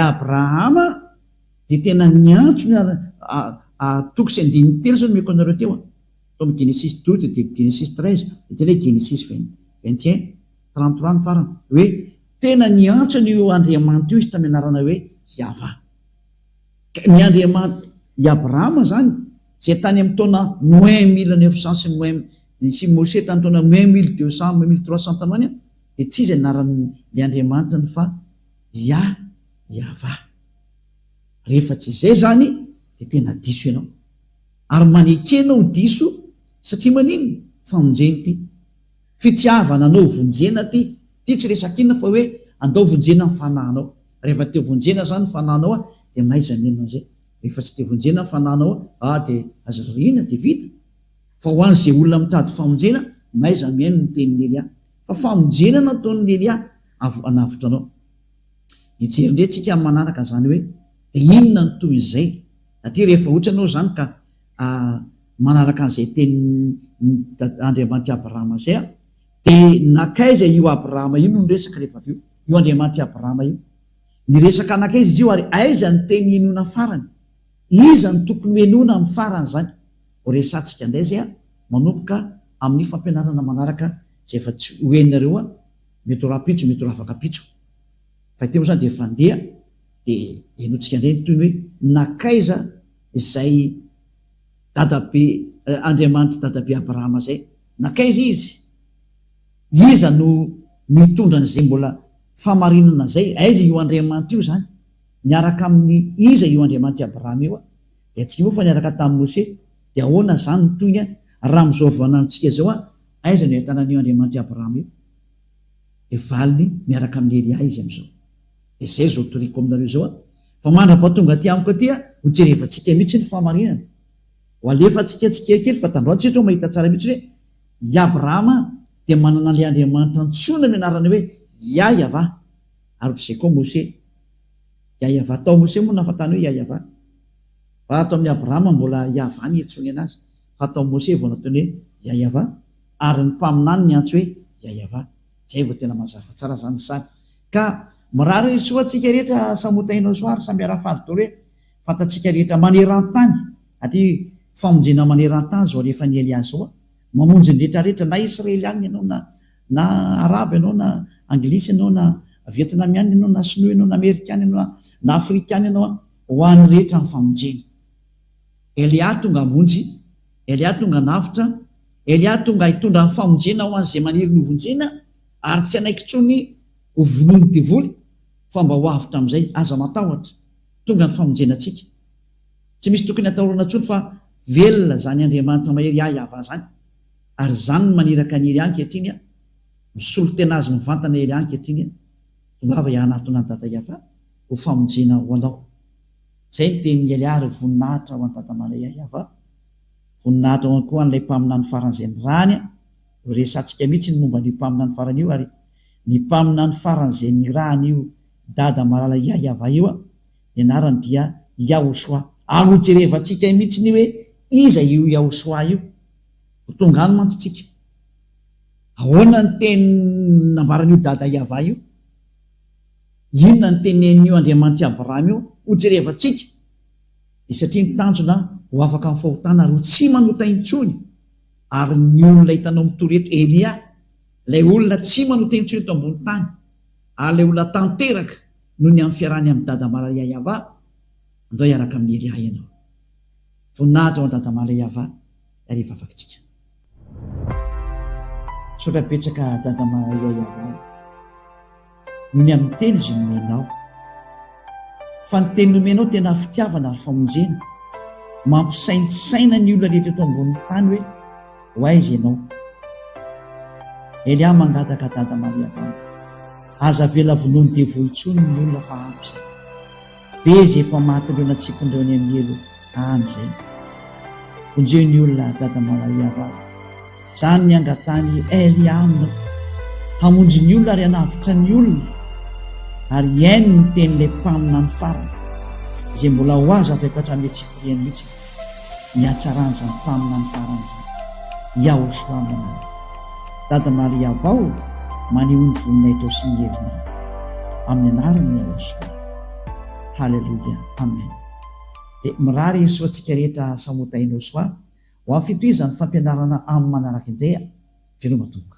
Speaker 1: Abrahama de tena niantso toko sy andininy telo zao nomeko anareo teo Tome Genesis 12 de Genesis 13 de tena hoe Genesis 21 33 ny farany hoe tena niantso n'io Andriamanitra io izy tamin'ny anarana hoe Yahva. Ny Andriamanitra i Abrahama zany zay tany amin'ny taona 1900 sy Mose tany taona 1200 1300 tanoany de tsy izy anaran'ny Andriamanitra ny fa Yahva. Rehefa tsy izay zany de tena diso ianao ary manekenao diso satria manino famonjeny ty fitiavana anao vonjena ty tsy resakina fa hoe andao vonjena ny fanahinao. Rehefa te vonjena zany fanahinao de maiza menao zay. Rehefa tsy te vonjena ny fanahinao de azo rina de vita. Fa ho an'izay olona mitady famonjena maiza meno ny tenin'ny Elia. Fa famonjena nataon'ny Elia anavitra anao. Ijerindratsika manaraka zany hoe de inona ny toy izay satria rehefa ohatra anao zany ka manaraka an'izay tenin'ny Andriamanitra Abrahama zay de nakaiza io Abrahama io no resaka rehefa avy io Andriamanitra Abrahama io ny resaka anakaiza izy io ary aiza ny teny enona farany, iza ny tokony enona amin'ny farany zany. Horesantsika indray zay manomboka amin'ny fampianarana manaraka zay efa tsy hoeninareo mety ho rapitso mety ho afaka pitso fa teo zany de fandeha de enotsika indray toy hoe nakaiza izay dadabe Andriamanitra dadabe Abrahama zay, nakaiza iza no mitondra an'izay mbola famarinana zay, aiza io Andriamanitra io zany niaraka amin'ny iza io Andriamanitra Abrahama io de atsika moa fa niaraka tamin'ny Mose de ahoana zany ny toyny raha am'izao vanantsika zao aiza no ahitana-n'io Andriamanitra Abrahama io de valiny miaraka amin'ny Elia izy am'izao. De zay zao toriko aminareo zao fa mandrapatonga ty amiko aty ho jerevantsika mihitsy ny famarinana ho alefantsika kely fa tandroantsika mahita tsara mihitsy hoe i Abrahama de manana le Andriamanitra antsona mianarany hoe Yahva ary ohatr'izay koa Mose Yahva tao Mose moa nafatany hoe Yahva fa atao amin'ny Abrahama mbola Yahva ny etsony anazy fa atao Mose vao nataony hoe Yahva ary ny mpaminany ny antso hoe Yahva. Zay vao tena mazava tsara zany sary ka mirary soatsika rehetra samotainao soary samby arafaly tao hoe fantatsika rehetra maneran-tany aty famonjena maneran-tany zao rehefa ny Elia zao mamonjy ny rehetrarehetra na Israeliany ianao na Araby ianao na Anglisy ianao na Vietnamiany ianao na Sinoa ianao na Amerikany ianao na Afrikany ianao ho an'ny rehetra ny famonjena. Elia tonga amonjy, Elia tonga navitra, Elia tonga hitondra ny famonjena ho an'izay maniry ny vonjena ary tsy anaikitsony ho vonony devoly fa mba ho avitra amin'izay aza matahotra tonga ny famonjena atsika. Tsy misy tokony atahorana tsony fa velona zany Andriamanitra mahery Yahva zany ary zany ny maniraka ny Elia ankehitriny misolo tena azy mivantana Elia ankehitriny tongava ianatona ny dada Yahva ho famonjena ho anao. Zay ny tenin'ny Elia ary voninahitra ho an'ny dada malay Yahva, voninahitra ho koa an'ilay mpamina ny faran'izay ny rany resantsika mihitsy ny momba ny mpamina ny farany io ary ny mpamina ny faran'izay ny rany io dada malala Yahva io ny anarany dia Yahoshua. Ary ho jerevantsika mihitsy ny hoe iza io Yahoshua io ho tonga any mantsitsika ahoana ny teny nambaran'io dada Yahva io, inona ny tenen'io Andriamanitra Abrahama io ho jerevantsika de satria ny tanjona ho afaka amin'ny fahotana ary ho tsy manota intsony. Ary ny olona hitanao mitoreto Elia, ilay olona tsy manota intsony eto ambony tany ary ilay olona tanteraka noho ny amin'ny fiarahany amin'ny dada malala Yahva andao hiaraka amin'ny Elia ianao. Voninahitra ho dada malala Yahva ary vavakitsika. Sotra betsaka dada malala Yahva noho ny amin'ny teny izy nomenao fa ny teny nomenao tena fitiavana ary famonjena mampisaintsaina ny olona rehetra eto ambony tany hoe ho aiza ianao. Elia mangataka dada malala Yahva aza vela vonony devoly intsony ny olona fa ampy zay be zay efa maty leona tsipondreony amin'ny elo any zay vonjeo ny olona dada malala Yahva zany ny angatany Elia aminao hamonjy ny olona ary hanavitra ny olona ary iaino ny tenin'ilay mpamina ny farany izay mbola ho azy avaipatra amin'ny tsipiriany mihitsy miatsarany zany mpamina ny farany zany Yahoshua manana dada malala Yahva maneho ny voninay tao sy ny herinao amin'ny anarany Yahoshua. Halleluja, amen. De mirary soatsika rehetra samotainao soa ho amin'ny fitoizany fampianarana amin'ny manaraka indrea veloma tomboka.